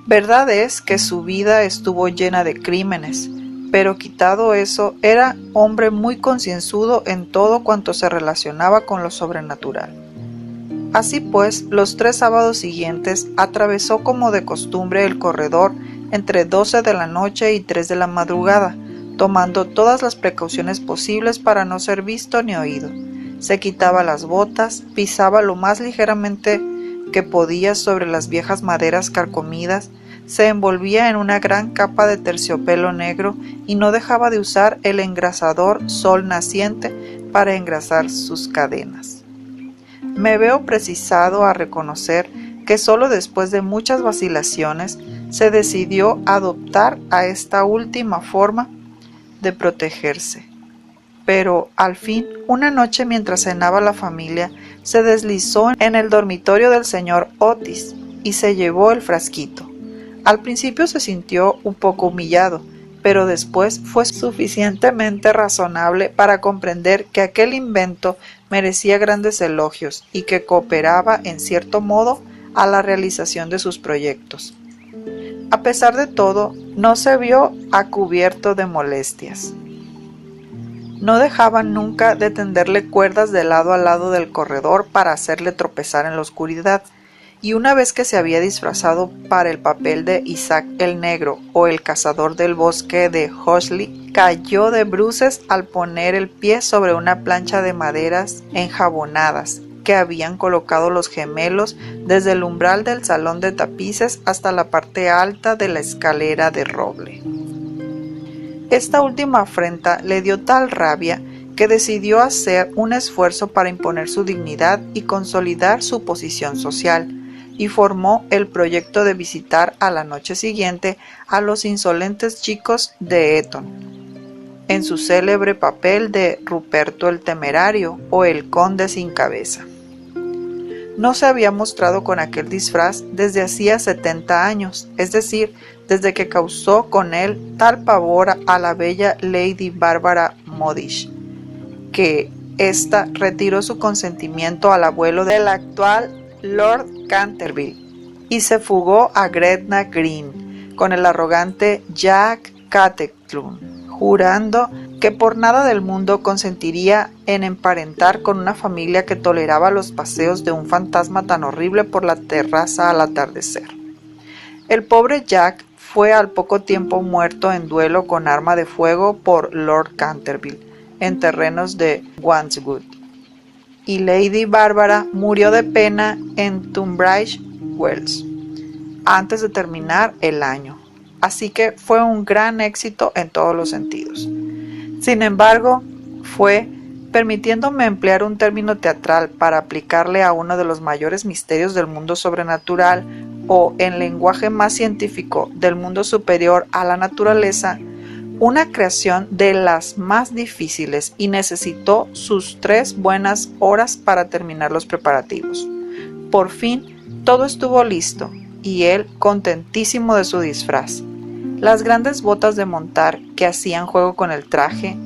Speaker 1: Verdad es que su vida estuvo llena de crímenes, pero quitado eso, era hombre muy concienzudo en todo cuanto se relacionaba con lo sobrenatural. Así pues, los 3 sábados siguientes atravesó como de costumbre el corredor entre 12 de la noche y 3 de la madrugada, tomando todas las precauciones posibles para no ser visto ni oído. Se quitaba las botas, pisaba lo más ligeramente que podía sobre las viejas maderas carcomidas, se envolvía en una gran capa de terciopelo negro y no dejaba de usar el engrasador sol naciente para engrasar sus cadenas. Me veo precisado a reconocer que solo después de muchas vacilaciones se decidió adoptar a esta última forma de protegerse. Pero, al fin, una noche mientras cenaba la familia, se deslizó en el dormitorio del señor Otis y se llevó el frasquito. Al principio se sintió un poco humillado, pero después fue suficientemente razonable para comprender que aquel invento merecía grandes elogios y que cooperaba, en cierto modo, a la realización de sus proyectos. A pesar de todo, no se vio a cubierto de molestias. No dejaban nunca de tenderle cuerdas de lado a lado del corredor para hacerle tropezar en la oscuridad, y una vez que se había disfrazado para el papel de Isaac el Negro o el cazador del bosque de Huxley, cayó de bruces al poner el pie sobre una plancha de maderas enjabonadas que habían colocado los gemelos desde el umbral del salón de tapices hasta la parte alta de la escalera de roble. Esta última afrenta le dio tal rabia que decidió hacer un esfuerzo para imponer su dignidad y consolidar su posición social, y formó el proyecto de visitar a la noche siguiente a los insolentes chicos de Eton, en su célebre papel de Ruperto el Temerario o el Conde sin Cabeza. No se había mostrado con aquel disfraz desde hacía 70 años, es decir, desde que causó con él tal pavor a la bella Lady Bárbara Modish, que ésta retiró su consentimiento al abuelo del actual Lord Canterville y se fugó a Gretna Green con el arrogante Jack Catterton, jurando que por nada del mundo consentiría en emparentar con una familia que toleraba los paseos de un fantasma tan horrible por la terraza al atardecer. El pobre Jack fue al poco tiempo muerto en duelo con arma de fuego por Lord Canterville en terrenos de Wandsworth, y Lady Bárbara murió de pena en Tunbridge Wells antes de terminar el año, así que fue un gran éxito en todos los sentidos. Sin embargo, fue, permitiéndome emplear un término teatral para aplicarle a uno de los mayores misterios del mundo sobrenatural, o en lenguaje más científico del mundo superior a la naturaleza, una creación de las más difíciles y necesitó sus 3 buenas horas para terminar los preparativos. Por fin, todo estuvo listo y él contentísimo de su disfraz. Las grandes botas de montar que hacían juego con el traje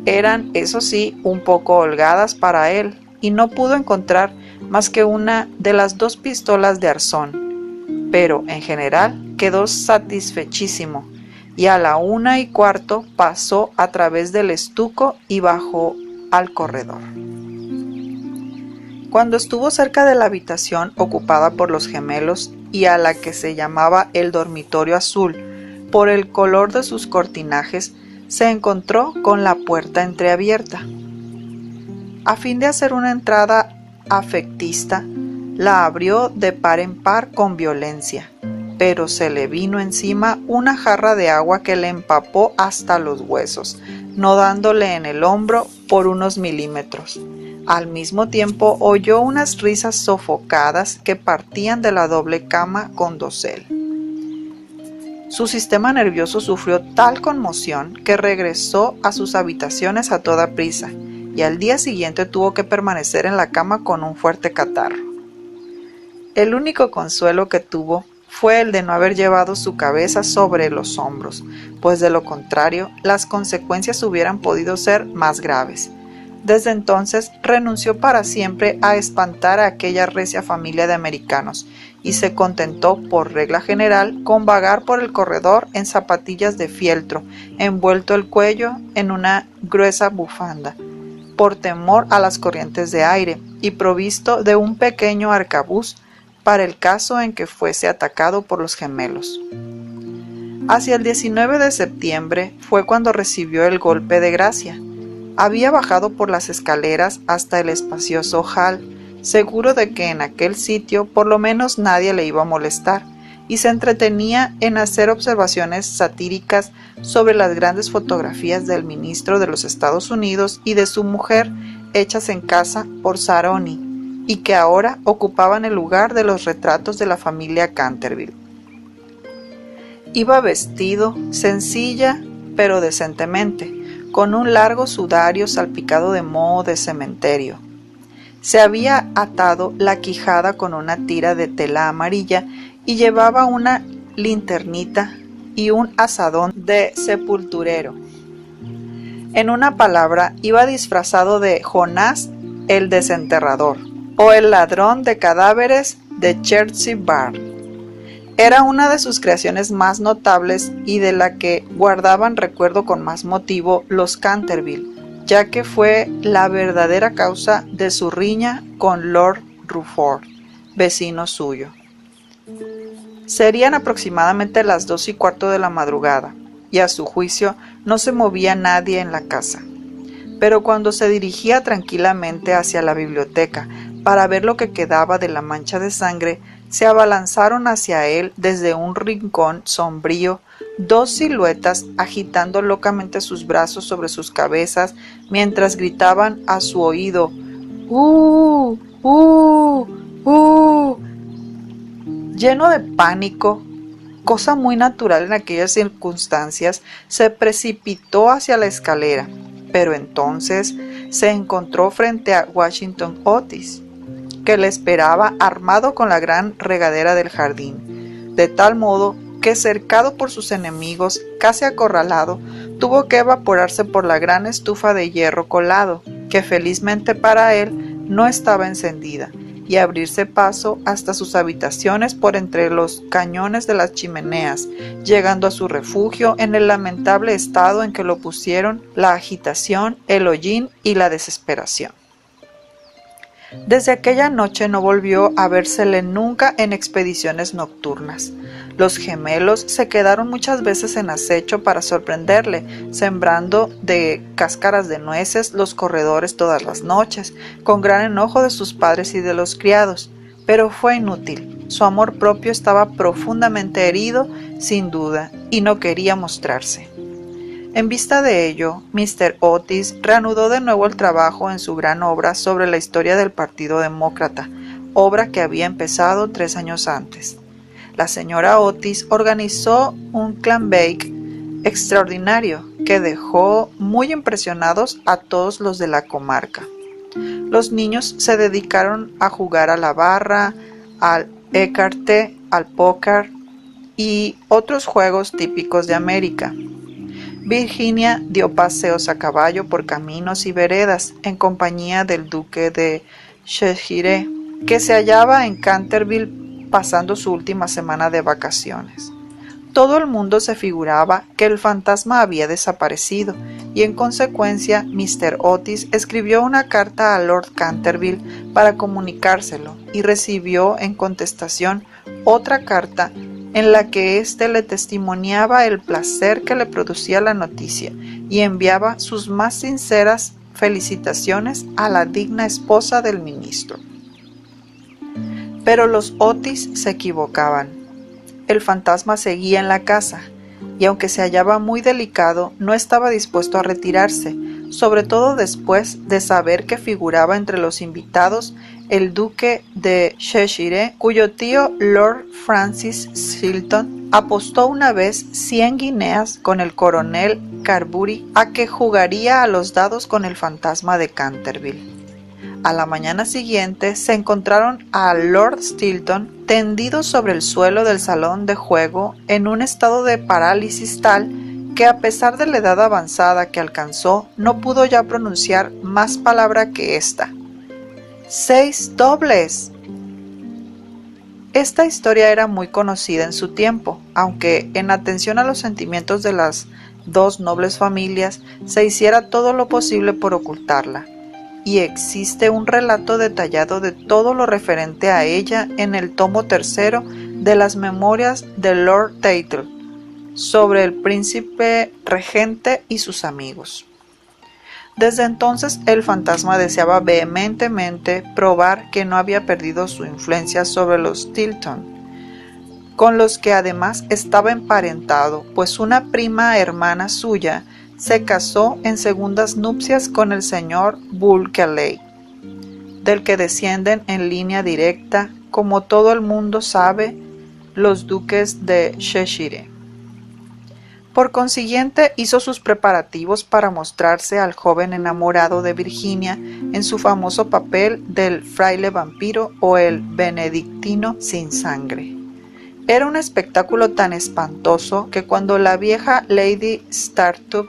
Speaker 1: eran, eso sí, un poco holgadas para él y no pudo encontrar más que una de las 2 pistolas de arzón, pero en general quedó satisfechísimo y a la 1:15 pasó a través del estuco y bajó al corredor. Cuando estuvo cerca de la habitación ocupada por los gemelos y a la que se llamaba el dormitorio azul por el color de sus cortinajes, se encontró con la puerta entreabierta. A fin de hacer una entrada afectista, la abrió de par en par con violencia, pero se le vino encima una jarra de agua que le empapó hasta los huesos, no dándole en el hombro por unos milímetros. Al mismo tiempo oyó unas risas sofocadas que partían de la doble cama con dosel. Su sistema nervioso sufrió tal conmoción que regresó a sus habitaciones a toda prisa y al día siguiente tuvo que permanecer en la cama con un fuerte catarro. El único consuelo que tuvo fue el de no haber llevado su cabeza sobre los hombros, pues de lo contrario las consecuencias hubieran podido ser más graves. Desde entonces renunció para siempre a espantar a aquella recia familia de americanos y se contentó, por regla general, con vagar por el corredor en zapatillas de fieltro, envuelto el cuello en una gruesa bufanda, por temor a las corrientes de aire, y provisto de un pequeño arcabuz para el caso en que fuese atacado por los gemelos. Hacia el 19 de septiembre fue cuando recibió el golpe de gracia. Había bajado por las escaleras hasta el espacioso hall, seguro de que en aquel sitio por lo menos nadie le iba a molestar, y se entretenía en hacer observaciones satíricas sobre las grandes fotografías del ministro de los Estados Unidos y de su mujer hechas en casa por Saroni, y que ahora ocupaban el lugar de los retratos de la familia Canterville. Iba vestido sencilla pero decentemente, con un largo sudario salpicado de moho de cementerio. Se había atado la quijada con una tira de tela amarilla y llevaba una linternita y un azadón de sepulturero. En una palabra, iba disfrazado de Jonás el desenterrador o el ladrón de cadáveres de Chertsey Bar. Era una de sus creaciones más notables y de la que guardaban recuerdo con más motivo los Canterville, ya que fue la verdadera causa de su riña con Lord Rufford, vecino suyo. Serían aproximadamente las 2:15 de la madrugada, y a su juicio no se movía nadie en la casa. Pero cuando se dirigía tranquilamente hacia la biblioteca para ver lo que quedaba de la mancha de sangre, se abalanzaron hacia él desde un rincón sombrío 2 siluetas agitando locamente sus brazos sobre sus cabezas mientras gritaban a su oído ¡Uh! ¡Uh! ¡Uh! Lleno de pánico, cosa muy natural en aquellas circunstancias, se precipitó hacia la escalera, pero entonces se encontró frente a Washington Otis, que le esperaba armado con la gran regadera del jardín, de tal modo que, cercado por sus enemigos, casi acorralado, tuvo que evaporarse por la gran estufa de hierro colado, que felizmente para él no estaba encendida, y abrirse paso hasta sus habitaciones por entre los cañones de las chimeneas, llegando a su refugio en el lamentable estado en que lo pusieron la agitación, el hollín y la desesperación. Desde aquella noche no volvió a vérsele nunca en expediciones nocturnas. Los gemelos se quedaron muchas veces en acecho para sorprenderle, sembrando de cáscaras de nueces los corredores todas las noches, con gran enojo de sus padres y de los criados. Pero fue inútil. Su amor propio estaba profundamente herido, sin duda, y no quería mostrarse. En vista de ello, Mr. Otis reanudó de nuevo el trabajo en su gran obra sobre la historia del Partido Demócrata, obra que había empezado 3 años antes. la señora Otis organizó un clam bake extraordinario que dejó muy impresionados a todos los de la comarca. Los niños se dedicaron a jugar a la barra, al écarté, al póker y otros juegos típicos de América. Virginia dio paseos a caballo por caminos y veredas en compañía del duque de Cheshire, que se hallaba en Canterville pasando su última semana de vacaciones. Todo el mundo se figuraba que el fantasma había desaparecido y en consecuencia Mr. Otis escribió una carta a Lord Canterville para comunicárselo y recibió en contestación otra carta en la que éste le testimoniaba el placer que le producía la noticia y enviaba sus más sinceras felicitaciones a la digna esposa del ministro. Pero los Otis se equivocaban. El fantasma seguía en la casa, y aunque se hallaba muy delicado, no estaba dispuesto a retirarse, sobre todo después de saber que figuraba entre los invitados el duque de Cheshire, cuyo tío Lord Francis Chilton apostó una vez 100 guineas con el coronel Carbury a que jugaría a los dados con el fantasma de Canterville. A la mañana siguiente se encontraron a Lord Stilton tendido sobre el suelo del salón de juego en un estado de parálisis tal que a pesar de la edad avanzada que alcanzó, no pudo ya pronunciar más palabra que esta: ¡6 dobles! Esta historia era muy conocida en su tiempo, aunque en atención a los sentimientos de las dos nobles familias se hiciera todo lo posible por ocultarla. Y existe un relato detallado de todo lo referente a ella en el tomo 3 de las memorias de Lord Tattle sobre el príncipe regente y sus amigos. Desde entonces el fantasma deseaba vehementemente probar que no había perdido su influencia sobre los Tilton, con los que además estaba emparentado, pues una prima hermana suya se casó en segundas nupcias con el señor Bulkeley, del que descienden en línea directa, como todo el mundo sabe, los duques de Cheshire. Por consiguiente, hizo sus preparativos para mostrarse al joven enamorado de Virginia en su famoso papel del fraile vampiro o el benedictino sin sangre. Era un espectáculo tan espantoso que cuando la vieja Lady Startup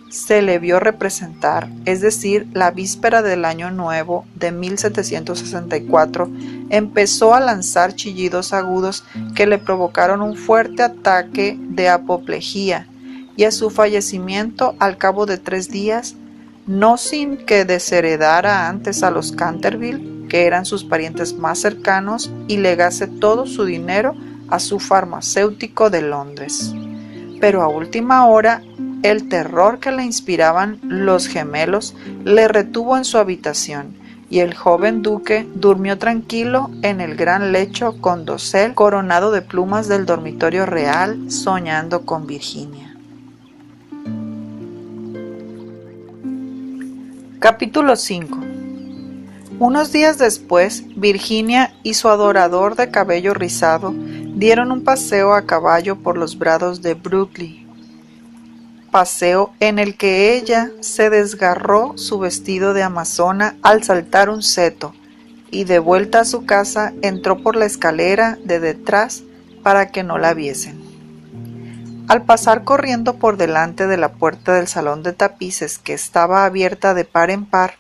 Speaker 1: se le vio representar, es decir, la víspera del Año Nuevo de 1764, empezó a lanzar chillidos agudos que le provocaron un fuerte ataque de apoplejía, y a su fallecimiento al cabo de 3 días, no sin que desheredara antes a los Canterville, que eran sus parientes más cercanos, y legase todo su dinero a su farmacéutico de Londres. Pero a última hora, el terror que le inspiraban los gemelos le retuvo en su habitación, y el joven duque durmió tranquilo en el gran lecho con dosel coronado de plumas del dormitorio real, soñando con Virginia. Capítulo 5. Unos días después, Virginia y su adorador de cabello rizado dieron un paseo a caballo por los prados de Brooklyn, paseo en el que ella se desgarró su vestido de amazona al saltar un seto, y de vuelta a su casa entró por la escalera de detrás para que no la viesen. Al pasar corriendo por delante de la puerta del salón de tapices, que estaba abierta de par en par,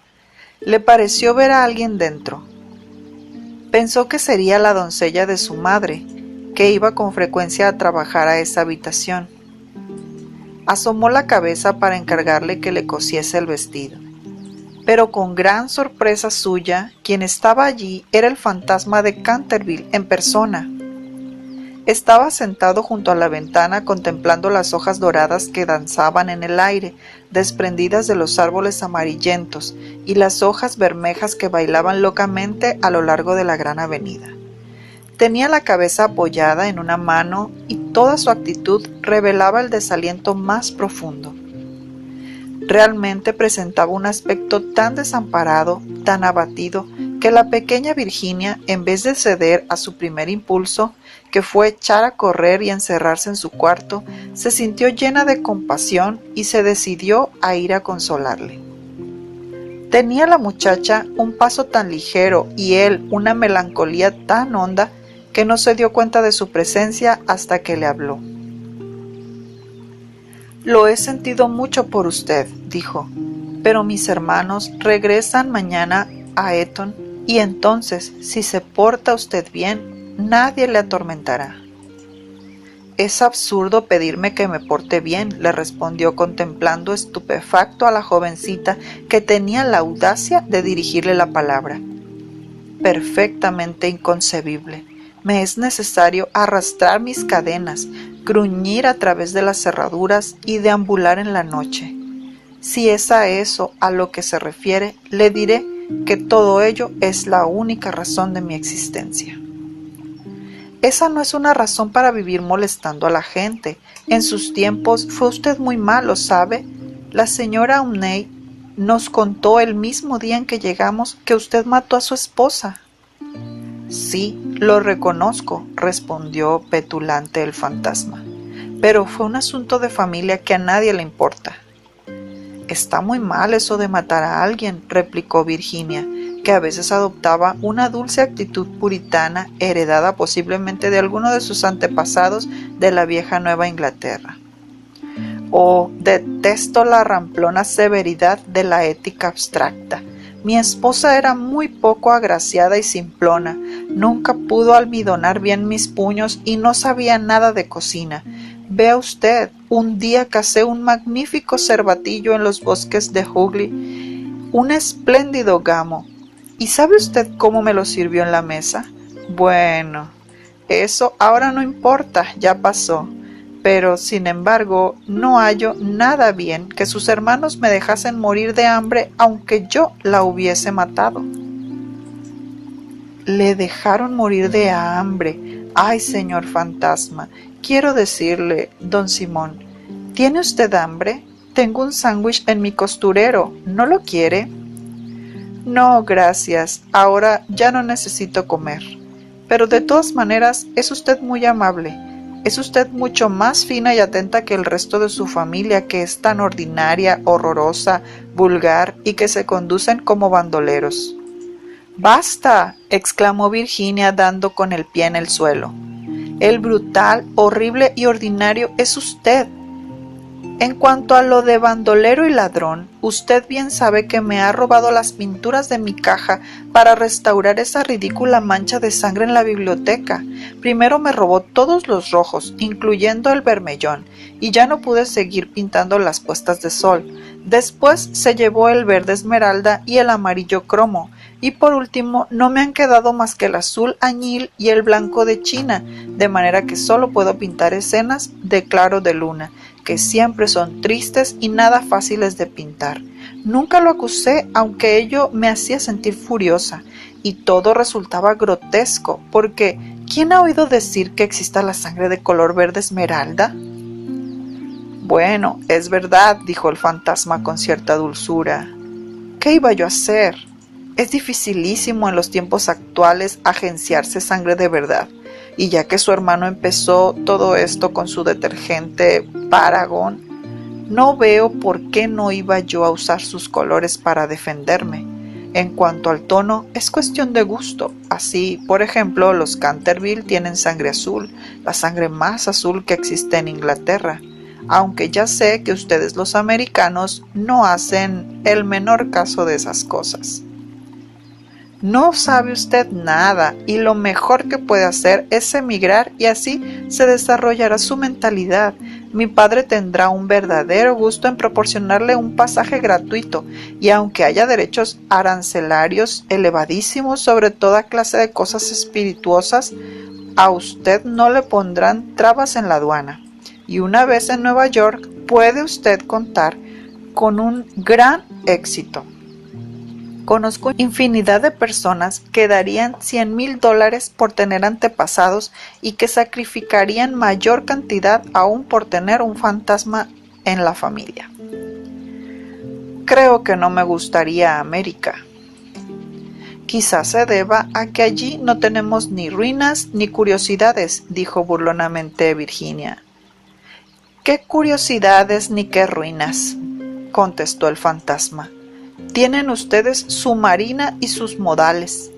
Speaker 1: le pareció ver a alguien dentro. Pensó que sería la doncella de su madre, que iba con frecuencia a trabajar a esa habitación. Asomó la cabeza para encargarle que le cosiese el vestido. Pero con gran sorpresa suya, quien estaba allí era el fantasma de Canterville en persona. Estaba sentado junto a la ventana contemplando las hojas doradas que danzaban en el aire, desprendidas de los árboles amarillentos, y las hojas bermejas que bailaban locamente a lo largo de la gran avenida. Tenía la cabeza apoyada en una mano y toda su actitud revelaba el desaliento más profundo. Realmente presentaba un aspecto tan desamparado, tan abatido, que la pequeña Virginia, en vez de ceder a su primer impulso, que fue echar a correr y encerrarse en su cuarto, se sintió llena de compasión y se decidió a ir a consolarle. Tenía la muchacha un paso tan ligero y él una melancolía tan honda que no se dio cuenta de su presencia hasta que le habló. «Lo he sentido mucho por usted», dijo, «pero mis hermanos regresan mañana a Eton y entonces, si se porta usted bien, nadie le atormentará». «Es absurdo pedirme que me porte bien», le respondió contemplando estupefacto a la jovencita que tenía la audacia de dirigirle la palabra. «Perfectamente inconcebible. Me es necesario arrastrar mis cadenas, gruñir a través de las cerraduras y deambular en la noche. Si es a eso a lo que se refiere, le diré que todo ello es la única razón de mi existencia». «Esa no es una razón para vivir molestando a la gente. En sus tiempos fue usted muy malo, ¿sabe? La señora Umney nos contó el mismo día en que llegamos que usted mató a su esposa». «Sí, lo reconozco», respondió petulante el fantasma, «pero fue un asunto de familia que a nadie le importa». «Está muy mal eso de matar a alguien», replicó Virginia, que a veces adoptaba una dulce actitud puritana heredada posiblemente de alguno de sus antepasados de la vieja Nueva Inglaterra. «Oh, detesto la ramplona severidad de la ética abstracta. Mi esposa era muy poco agraciada y simplona, nunca pudo almidonar bien mis puños y no sabía nada de cocina. Vea usted, un día cacé un magnífico cervatillo en los bosques de Hughley, un espléndido gamo. ¿Y sabe usted cómo me lo sirvió en la mesa? Bueno, eso ahora no importa, ya pasó. Pero, sin embargo, no hallo nada bien que sus hermanos me dejasen morir de hambre aunque yo la hubiese matado». «Le dejaron morir de hambre. Ay, señor fantasma, quiero decirle, don Simón, ¿tiene usted hambre? Tengo un sándwich en mi costurero, ¿no lo quiere?» «No, gracias, ahora ya no necesito comer. Pero de todas maneras es usted muy amable. Es usted mucho más fina y atenta que el resto de su familia, que es tan ordinaria, horrorosa, vulgar y que se conducen como bandoleros». «¡Basta!», exclamó Virginia dando con el pie en el suelo. «El brutal, horrible y ordinario es usted. En cuanto a lo de bandolero y ladrón, usted bien sabe que me ha robado las pinturas de mi caja para restaurar esa ridícula mancha de sangre en la biblioteca. Primero me robó todos los rojos, incluyendo el bermellón, y ya no pude seguir pintando las puestas de sol. Después se llevó el verde esmeralda y el amarillo cromo, y por último no me han quedado más que el azul añil y el blanco de China, de manera que solo puedo pintar escenas de claro de luna, que siempre son tristes y nada fáciles de pintar. Nunca lo acusé, aunque ello me hacía sentir furiosa, y todo resultaba grotesco, porque ¿quién ha oído decir que exista la sangre de color verde esmeralda?» «Bueno, es verdad», dijo el fantasma con cierta dulzura. «¿Qué iba yo a hacer? Es dificilísimo en los tiempos actuales agenciarse sangre de verdad, y ya que su hermano empezó todo esto con su detergente Paragon, no veo por qué no iba yo a usar sus colores para defenderme. En cuanto al tono, es cuestión de gusto. Así, por ejemplo, los Canterville tienen sangre azul, la sangre más azul que existe en Inglaterra, aunque ya sé que ustedes los americanos no hacen el menor caso de esas cosas». «No sabe usted nada, y lo mejor que puede hacer es emigrar y así se desarrollará su mentalidad. Mi padre tendrá un verdadero gusto en proporcionarle un pasaje gratuito, y aunque haya derechos arancelarios elevadísimos sobre toda clase de cosas espirituosas, a usted no le pondrán trabas en la aduana. Y una vez en Nueva York puede usted contar con un gran éxito. Conozco infinidad de personas que darían $100,000 por tener antepasados y que sacrificarían mayor cantidad aún por tener un fantasma en la familia. Creo que no me gustaría América». Quizás se deba a que allí no tenemos ni ruinas ni curiosidades, dijo burlonamente Virginia. ¿Qué curiosidades ni qué ruinas?, contestó el fantasma. Tienen ustedes su marina y sus modales.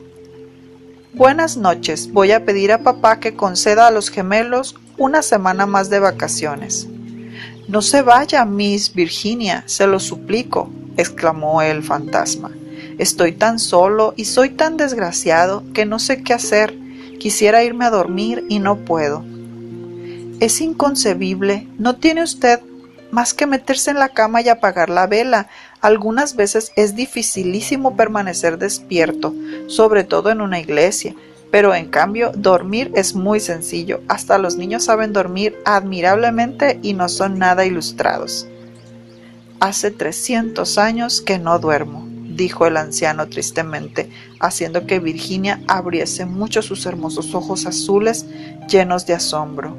Speaker 1: Buenas noches, voy a pedir a papá que conceda a los gemelos una semana más de vacaciones. No se vaya, Miss Virginia, se lo suplico, exclamó el fantasma. Estoy tan solo y soy tan desgraciado que no sé qué hacer. Quisiera irme a dormir y no puedo. Es inconcebible. No tiene usted más que meterse en la cama y apagar la vela. Algunas veces es dificilísimo permanecer despierto, sobre todo en una iglesia. Pero en cambio, dormir es muy sencillo. Hasta los niños saben dormir admirablemente y no son nada ilustrados. Hace 300 años que no duermo, dijo el anciano tristemente, haciendo que Virginia abriese mucho sus hermosos ojos azules llenos de asombro.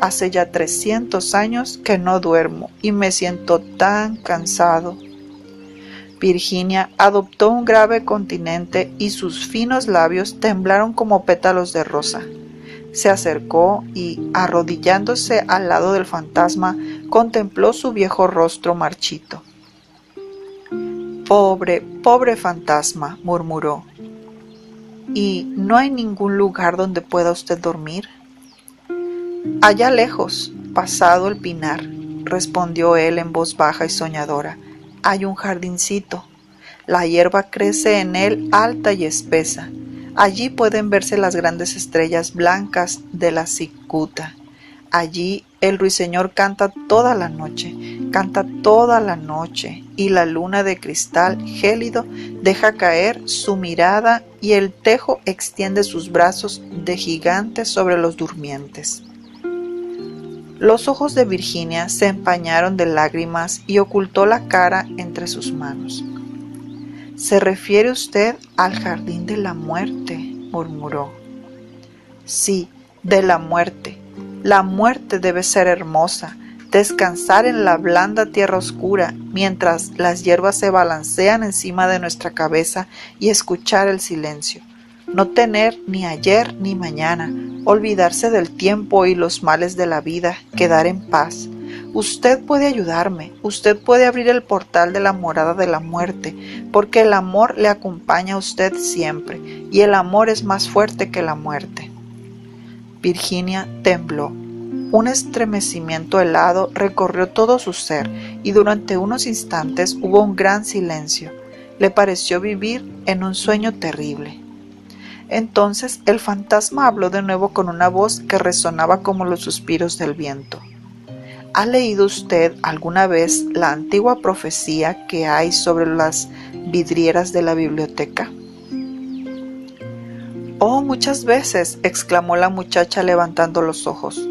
Speaker 1: Hace ya 300 años que no duermo y me siento tan cansado. Virginia adoptó un grave continente y sus finos labios temblaron como pétalos de rosa. Se acercó y, arrodillándose al lado del fantasma, contempló su viejo rostro marchito. Pobre, pobre fantasma, murmuró. ¿Y no hay ningún lugar donde pueda usted dormir? Allá lejos, pasado el pinar, respondió él en voz baja y soñadora, hay un jardincito. La hierba crece en él alta y espesa. Allí pueden verse las grandes estrellas blancas de la cicuta. Allí el ruiseñor canta toda la noche, y la luna de cristal gélido deja caer su mirada y el tejo extiende sus brazos de gigante sobre los durmientes. Los ojos de Virginia se empañaron de lágrimas y ocultó la cara entre sus manos. «¿Se refiere usted al jardín de la muerte?», murmuró. «Sí, de la muerte. La muerte debe ser hermosa, descansar en la blanda tierra oscura, mientras las hierbas se balancean encima de nuestra cabeza y escuchar el silencio. No tener ni ayer ni mañana, olvidarse del tiempo y los males de la vida, quedar en paz. Usted puede ayudarme, usted puede abrir el portal de la morada de la muerte, porque el amor le acompaña a usted siempre, y el amor es más fuerte que la muerte». Virginia tembló. Un estremecimiento helado recorrió todo su ser, y durante unos instantes hubo un gran silencio. Le pareció vivir en un sueño terrible. Entonces el fantasma habló de nuevo con una voz que resonaba como los suspiros del viento. ¿Ha leído usted alguna vez la antigua profecía que hay sobre las vidrieras de la biblioteca? «Oh, muchas veces», exclamó la muchacha levantando los ojos.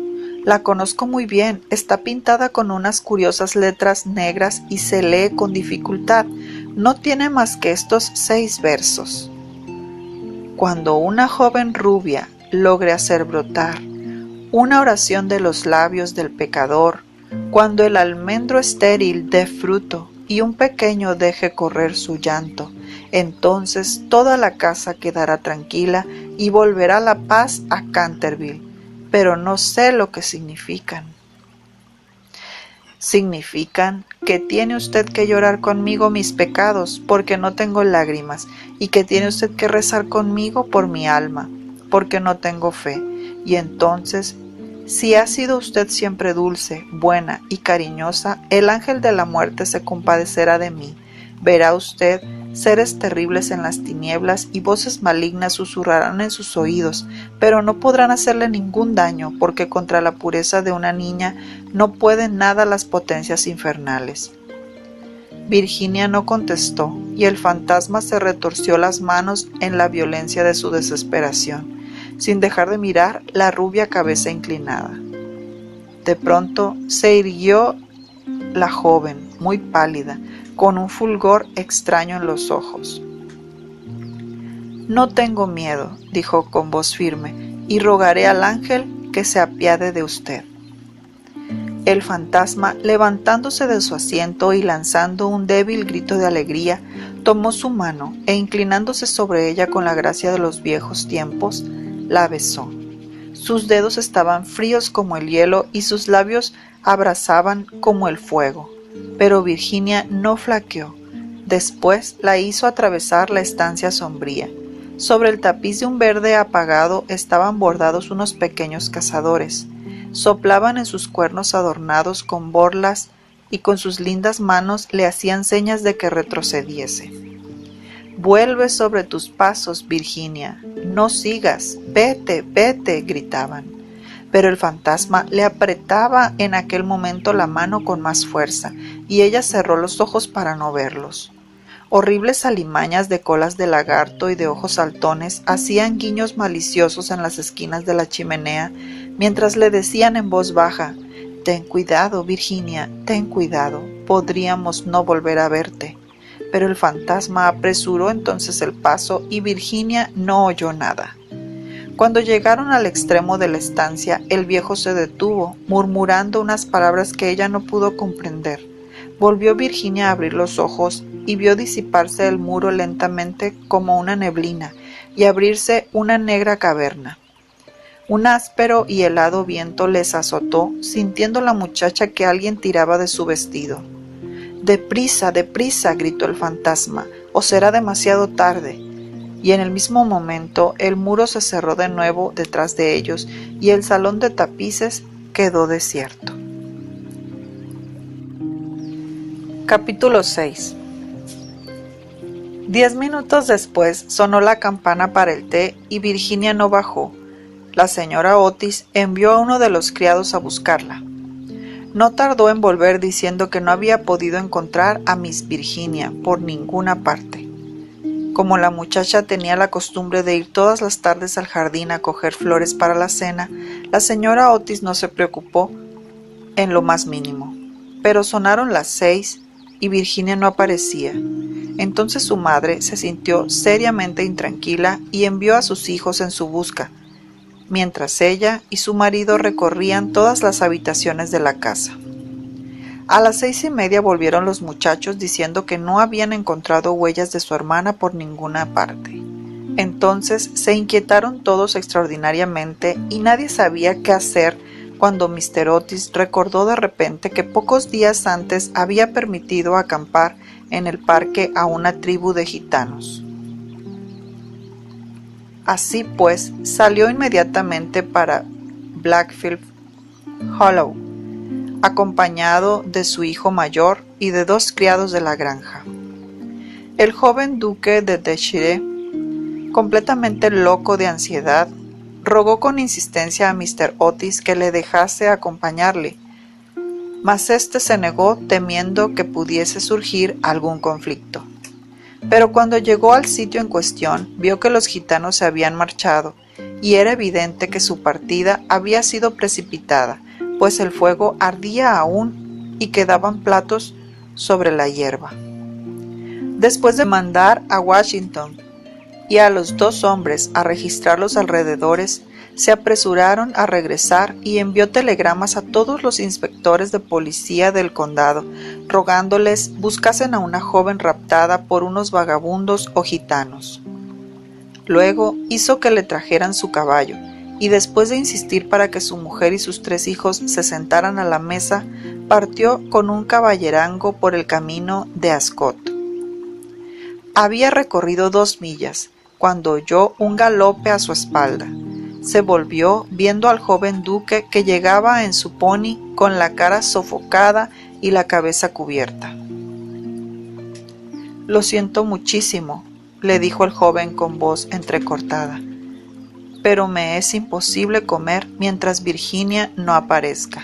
Speaker 1: «La conozco muy bien, está pintada con unas curiosas letras negras y se lee con dificultad. No tiene más que estos 6 versos. Cuando una joven rubia logre hacer brotar una oración de los labios del pecador, cuando el almendro estéril dé fruto y un pequeño deje correr su llanto, entonces toda la casa quedará tranquila y volverá la paz a Canterville, pero no sé lo que significan». «Significan que tiene usted que llorar conmigo mis pecados porque no tengo lágrimas, y que tiene usted que rezar conmigo por mi alma, porque no tengo fe, y entonces, si ha sido usted siempre dulce, buena y cariñosa, el ángel de la muerte se compadecerá de mí. Verá usted seres terribles en las tinieblas y voces malignas susurrarán en sus oídos, pero no podrán hacerle ningún daño, porque contra la pureza de una niña no pueden nada las potencias infernales». Virginia no contestó, y el fantasma se retorció las manos en la violencia de su desesperación, sin dejar de mirar la rubia cabeza inclinada. De pronto se irguió la joven, muy pálida, con un fulgor extraño en los ojos. «No tengo miedo», dijo con voz firme, «y rogaré al ángel que se apiade de usted». El fantasma, levantándose de su asiento y lanzando un débil grito de alegría, Tomó su mano e inclinándose sobre ella con la gracia de los viejos tiempos, la besó. Sus dedos estaban fríos como el hielo y sus labios abrasaban como el fuego. Pero Virginia no flaqueó. Después la hizo atravesar la estancia sombría. Sobre el tapiz de un verde apagado estaban bordados unos pequeños cazadores. Soplaban en sus cuernos adornados con borlas y con sus lindas manos le hacían señas de que retrocediese. «Vuelve sobre tus pasos, Virginia, no sigas, vete, vete», gritaban. Pero el fantasma le apretaba en aquel momento la mano con más fuerza, y ella cerró los ojos para no verlos. Horribles alimañas de colas de lagarto y de ojos saltones hacían guiños maliciosos en las esquinas de la chimenea, mientras le decían en voz baja: «Ten cuidado, Virginia, ten cuidado, podríamos no volver a verte». Pero el fantasma apresuró entonces el paso y Virginia no oyó nada. Cuando llegaron al extremo de la estancia, el viejo se detuvo, murmurando unas palabras que ella no pudo comprender. Volvió Virginia a abrir los ojos y vio disiparse el muro lentamente como una neblina y abrirse una negra caverna. Un áspero y helado viento les azotó, sintiendo la muchacha que alguien tiraba de su vestido. «¡Deprisa, deprisa!», gritó el fantasma, «o será demasiado tarde». Y en el mismo momento el muro se cerró de nuevo detrás de ellos y el salón de tapices quedó desierto. Capítulo 6. 10 minutos después sonó la campana para el té y Virginia no bajó. La señora Otis envió a uno de los criados a buscarla. No tardó en volver diciendo que no había podido encontrar a Miss Virginia por ninguna parte. Como la muchacha tenía la costumbre de ir todas las tardes al jardín a coger flores para la cena, la señora Otis no se preocupó en lo más mínimo. Pero sonaron las 6 y Virginia no aparecía. Entonces su madre se sintió seriamente intranquila y envió a sus hijos en su busca, mientras ella y su marido recorrían todas las habitaciones de la casa. A las 6:30 volvieron los muchachos diciendo que no habían encontrado huellas de su hermana por ninguna parte. Entonces se inquietaron todos extraordinariamente y nadie sabía qué hacer cuando Mr. Otis recordó de repente que pocos días antes había permitido acampar en el parque a una tribu de gitanos. Así pues, salió inmediatamente para Blackfield Hollow, acompañado de su hijo mayor y de 2 criados de la granja. El joven duque de Desiree, completamente loco de ansiedad, rogó con insistencia a Mr. Otis que le dejase acompañarle, mas éste se negó temiendo que pudiese surgir algún conflicto. Pero cuando llegó al sitio en cuestión, vio que los gitanos se habían marchado, y era evidente que su partida había sido precipitada, pues el fuego ardía aún y quedaban platos sobre la hierba. Después de mandar a Washington y a los 2 hombres a registrar los alrededores, se apresuraron a regresar y envió telegramas a todos los inspectores de policía del condado, rogándoles buscasen a una joven raptada por unos vagabundos o gitanos. Luego hizo que le trajeran su caballo, y después de insistir para que su mujer y sus 3 hijos se sentaran a la mesa, partió con un caballerango por el camino de Ascot. Había recorrido 2 millas, cuando oyó un galope a su espalda. Se volvió viendo al joven duque que llegaba en su pony con la cara sofocada y la cabeza cubierta. «Lo siento muchísimo», le dijo el joven con voz entrecortada, «pero me es imposible comer mientras Virginia no aparezca.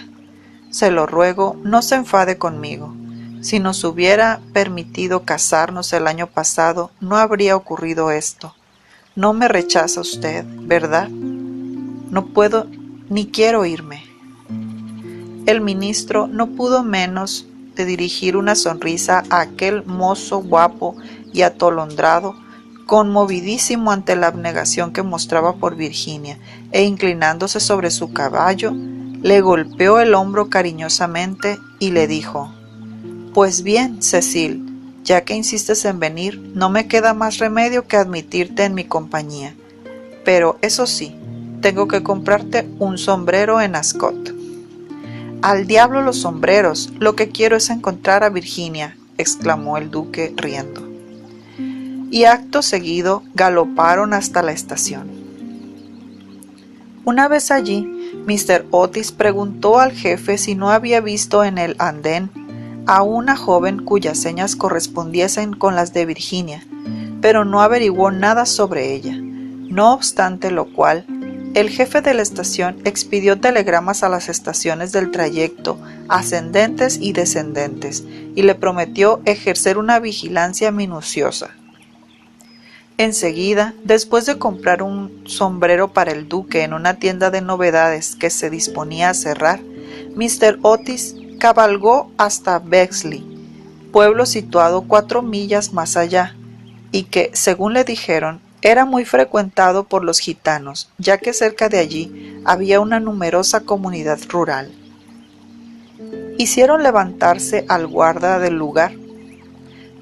Speaker 1: Se lo ruego, no se enfade conmigo. Si nos hubiera permitido casarnos el año pasado, no habría ocurrido esto. No me rechaza usted, ¿verdad? No puedo ni quiero irme». El ministro no pudo menos de dirigir una sonrisa a aquel mozo guapo y atolondrado, conmovidísimo ante la abnegación que mostraba por Virginia, e inclinándose sobre su caballo, le golpeó el hombro cariñosamente y le dijo: «Pues bien, Cecil, Ya que insistes en venir, no me queda más remedio que admitirte en mi compañía. Pero eso sí, tengo que comprarte un sombrero en Ascot». «Al diablo los sombreros, lo que quiero es encontrar a Virginia», exclamó el duque riendo. Y acto seguido galoparon hasta la estación. Una vez allí, Mr. Otis preguntó al jefe si no había visto en el andén a una joven cuyas señas correspondiesen con las de Virginia, pero no averiguó nada sobre ella. No obstante lo cual, el jefe de la estación expidió telegramas a las estaciones del trayecto, ascendentes y descendentes, y le prometió ejercer una vigilancia minuciosa. Enseguida, después de comprar un sombrero para el duque en una tienda de novedades que se disponía a cerrar, Mr. Otis cabalgó hasta Bexley, pueblo situado 4 millas más allá, y que, según le dijeron, era muy frecuentado por los gitanos, ya que cerca de allí había una numerosa comunidad rural. Hicieron levantarse al guarda del lugar,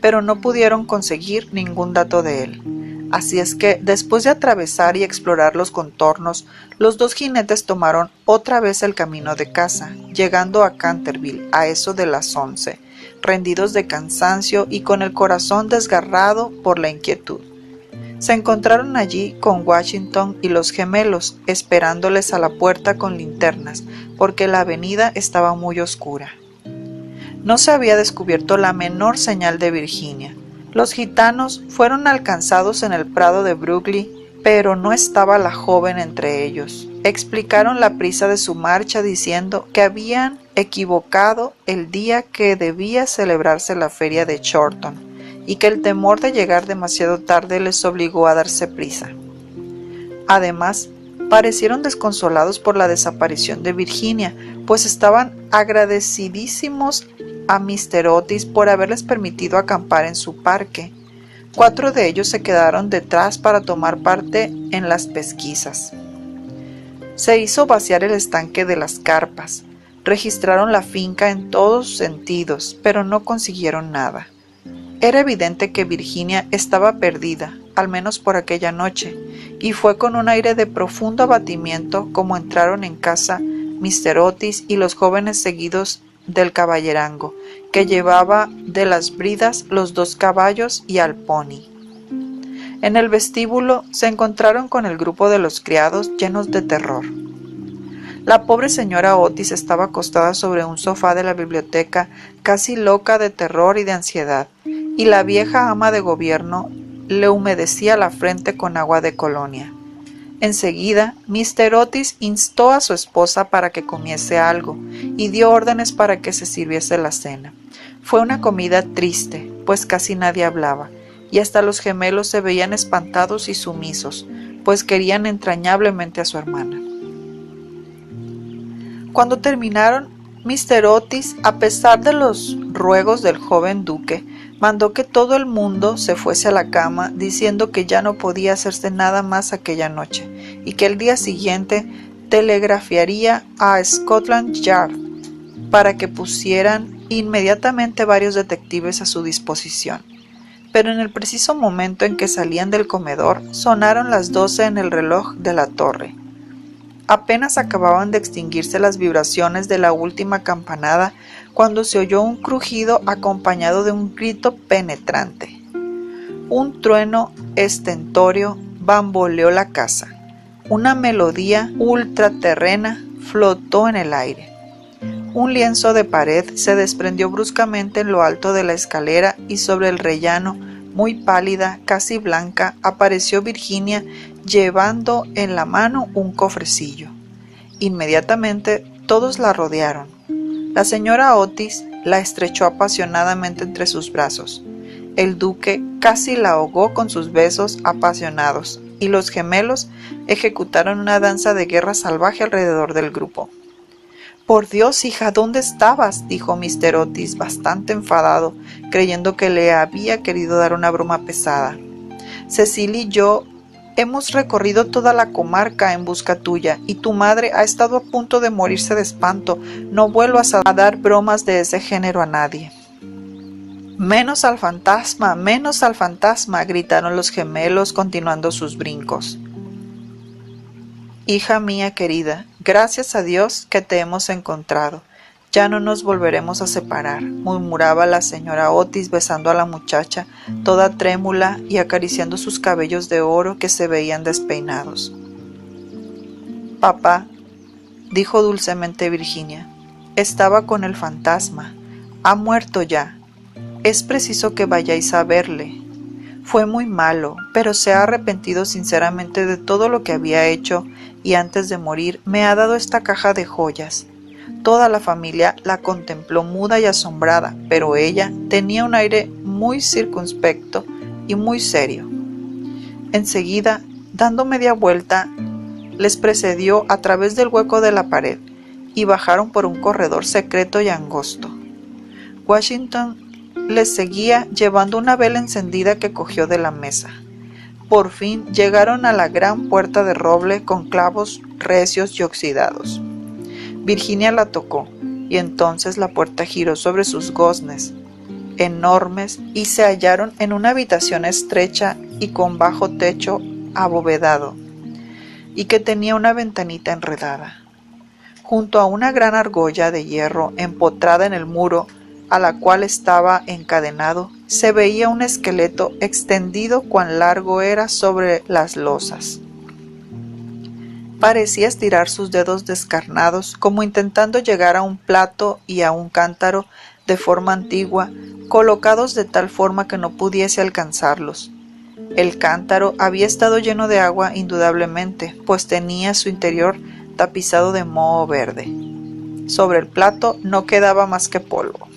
Speaker 1: pero no pudieron conseguir ningún dato de él. Así es que, después de atravesar y explorar los contornos, los 2 jinetes tomaron otra vez el camino de casa, llegando a Canterville a eso de las 11, rendidos de cansancio y con el corazón desgarrado por la inquietud. Se encontraron allí con Washington y los gemelos, esperándoles a la puerta con linternas, porque la avenida estaba muy oscura. No se había descubierto la menor señal de Virginia. Los gitanos fueron alcanzados en el prado de Brooklyn, pero no estaba la joven entre ellos. Explicaron la prisa de su marcha diciendo que habían equivocado el día que debía celebrarse la feria de Chorlton y que el temor de llegar demasiado tarde les obligó a darse prisa. Además, parecieron desconsolados por la desaparición de Virginia, pues estaban agradecidísimos a Mr. Otis por haberles permitido acampar en su parque. 4 de ellos se quedaron detrás para tomar parte en las pesquisas. Se hizo vaciar el estanque de las carpas. Registraron la finca en todos sentidos, pero no consiguieron nada. Era evidente que Virginia estaba perdida, al menos por aquella noche, y fue con un aire de profundo abatimiento como entraron en casa Mr. Otis y los jóvenes seguidos del caballerango, que llevaba de las bridas los 2 caballos y al pony. En el vestíbulo se encontraron con el grupo de los criados llenos de terror. La pobre señora Otis estaba acostada sobre un sofá de la biblioteca, casi loca de terror y de ansiedad, y la vieja ama de gobierno le humedecía la frente con agua de colonia. Enseguida, Mr. Otis instó a su esposa para que comiese algo y dio órdenes para que se sirviese la cena. Fue una comida triste, pues casi nadie hablaba, y hasta los gemelos se veían espantados y sumisos, pues querían entrañablemente a su hermana. Cuando terminaron, Mr. Otis, a pesar de los ruegos del joven duque, mandó que todo el mundo se fuese a la cama, diciendo que ya no podía hacerse nada más aquella noche, y que el día siguiente telegrafiaría a Scotland Yard para que pusieran inmediatamente varios detectives a su disposición. Pero en el preciso momento en que salían del comedor, sonaron las 12 en el reloj de la torre. Apenas acababan de extinguirse las vibraciones de la última campanada cuando se oyó un crujido acompañado de un grito penetrante. Un trueno estentorio bamboleó la casa. Una melodía ultraterrena flotó en el aire. Un lienzo de pared se desprendió bruscamente en lo alto de la escalera y sobre el rellano, muy pálida, casi blanca, apareció Virginia llevando en la mano un cofrecillo. Inmediatamente todos la rodearon. La señora Otis la estrechó apasionadamente entre sus brazos. El duque casi la ahogó con sus besos apasionados, y los gemelos ejecutaron una danza de guerra salvaje alrededor del grupo. «Por Dios, hija, ¿dónde estabas?», dijo Mr. Otis, bastante enfadado, creyendo que le había querido dar una broma pesada. «Cecilia y yo hemos recorrido toda la comarca en busca tuya, y tu madre ha estado a punto de morirse de espanto. No vuelvas a dar bromas de ese género a nadie». «¡Menos al fantasma! ¡Menos al fantasma!», gritaron los gemelos continuando sus brincos. «Hija mía querida, gracias a Dios que te hemos encontrado. Ya no nos volveremos a separar», murmuraba la señora Otis besando a la muchacha, toda trémula y acariciando sus cabellos de oro que se veían despeinados. «Papá», dijo dulcemente Virginia, «estaba con el fantasma. Ha muerto ya. Es preciso que vayáis a verle. Fue muy malo, pero se ha arrepentido sinceramente de todo lo que había hecho y antes de morir me ha dado esta caja de joyas». Toda la familia la contempló muda y asombrada, pero ella tenía un aire muy circunspecto y muy serio. Enseguida, dando media vuelta, les precedió a través del hueco de la pared y bajaron por un corredor secreto y angosto. Washington les seguía llevando una vela encendida que cogió de la mesa. Por fin llegaron a la gran puerta de roble con clavos recios y oxidados. Virginia la tocó, y entonces la puerta giró sobre sus goznes enormes y se hallaron en una habitación estrecha y con bajo techo abovedado, y que tenía una ventanita enredada. Junto a una gran argolla de hierro empotrada en el muro, a la cual estaba encadenado, se veía un esqueleto extendido cuán largo era sobre las losas. Parecía estirar sus dedos descarnados, como intentando llegar a un plato y a un cántaro de forma antigua, colocados de tal forma que no pudiese alcanzarlos. El cántaro había estado lleno de agua indudablemente, pues tenía su interior tapizado de moho verde. Sobre el plato no quedaba más que polvo.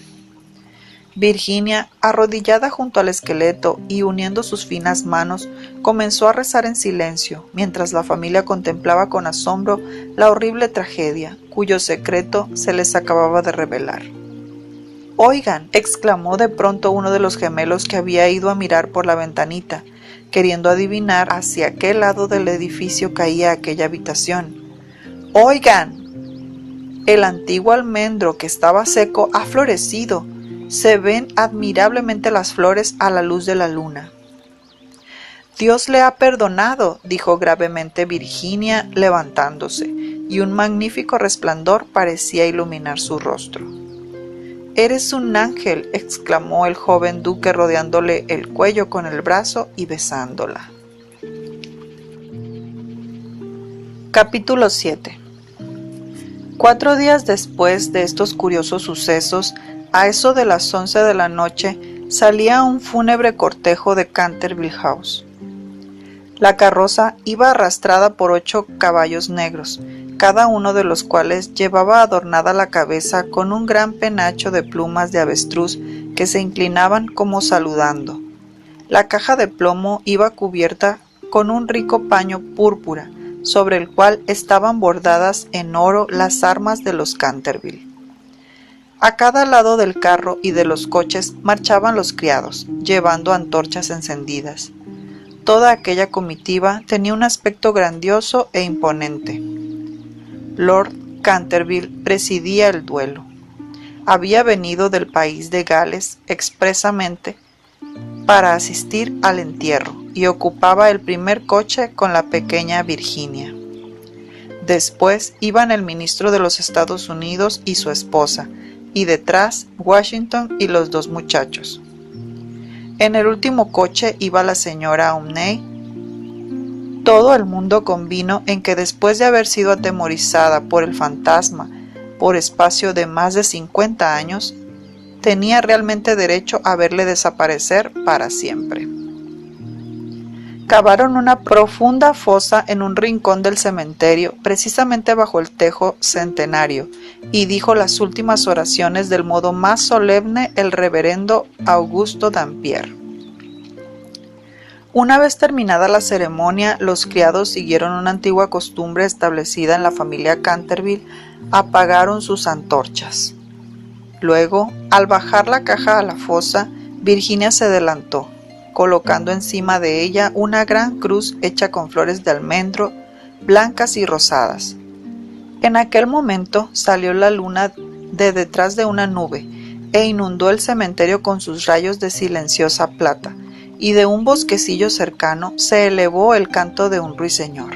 Speaker 1: Virginia, arrodillada junto al esqueleto y uniendo sus finas manos, comenzó a rezar en silencio, mientras la familia contemplaba con asombro la horrible tragedia, cuyo secreto se les acababa de revelar. «¡Oigan!», exclamó de pronto uno de los gemelos que había ido a mirar por la ventanita, queriendo adivinar hacia qué lado del edificio caía aquella habitación. «¡Oigan! El antiguo almendro que estaba seco ha florecido. Se ven admirablemente las flores a la luz de la luna». «Dios le ha perdonado», dijo gravemente Virginia, levantándose, y un magnífico resplandor parecía iluminar su rostro. «Eres un ángel», exclamó el joven duque rodeándole el cuello con el brazo y besándola. Capítulo 7. 4 días después de estos curiosos sucesos, a eso de las 11 de la noche, salía un fúnebre cortejo de Canterville House. La carroza iba arrastrada por 8 caballos negros, cada uno de los cuales llevaba adornada la cabeza con un gran penacho de plumas de avestruz que se inclinaban como saludando. La caja de plomo iba cubierta con un rico paño púrpura, sobre el cual estaban bordadas en oro las armas de los Canterville. A cada lado del carro y de los coches marchaban los criados, llevando antorchas encendidas. Toda aquella comitiva tenía un aspecto grandioso e imponente. Lord Canterville presidía el duelo. Había venido del país de Gales expresamente para asistir al entierro y ocupaba el primer coche con la pequeña Virginia. Después iban el ministro de los Estados Unidos y su esposa, y detrás Washington y los 2 muchachos. En el último coche iba la señora Umney. Todo el mundo convino en que después de haber sido atemorizada por el fantasma por espacio de más de 50 años, tenía realmente derecho a verle desaparecer para siempre. Cavaron una profunda fosa en un rincón del cementerio, precisamente bajo el tejo centenario, y dijo las últimas oraciones del modo más solemne el reverendo Augusto Dampier. Una vez terminada la ceremonia, los criados siguieron una antigua costumbre establecida en la familia Canterville: apagaron sus antorchas. Luego, al bajar la caja a la fosa, Virginia se adelantó, colocando encima de ella una gran cruz hecha con flores de almendro, blancas y rosadas. En aquel momento salió la luna de detrás de una nube, e inundó el cementerio con sus rayos de silenciosa plata, y de un bosquecillo cercano se elevó el canto de un ruiseñor.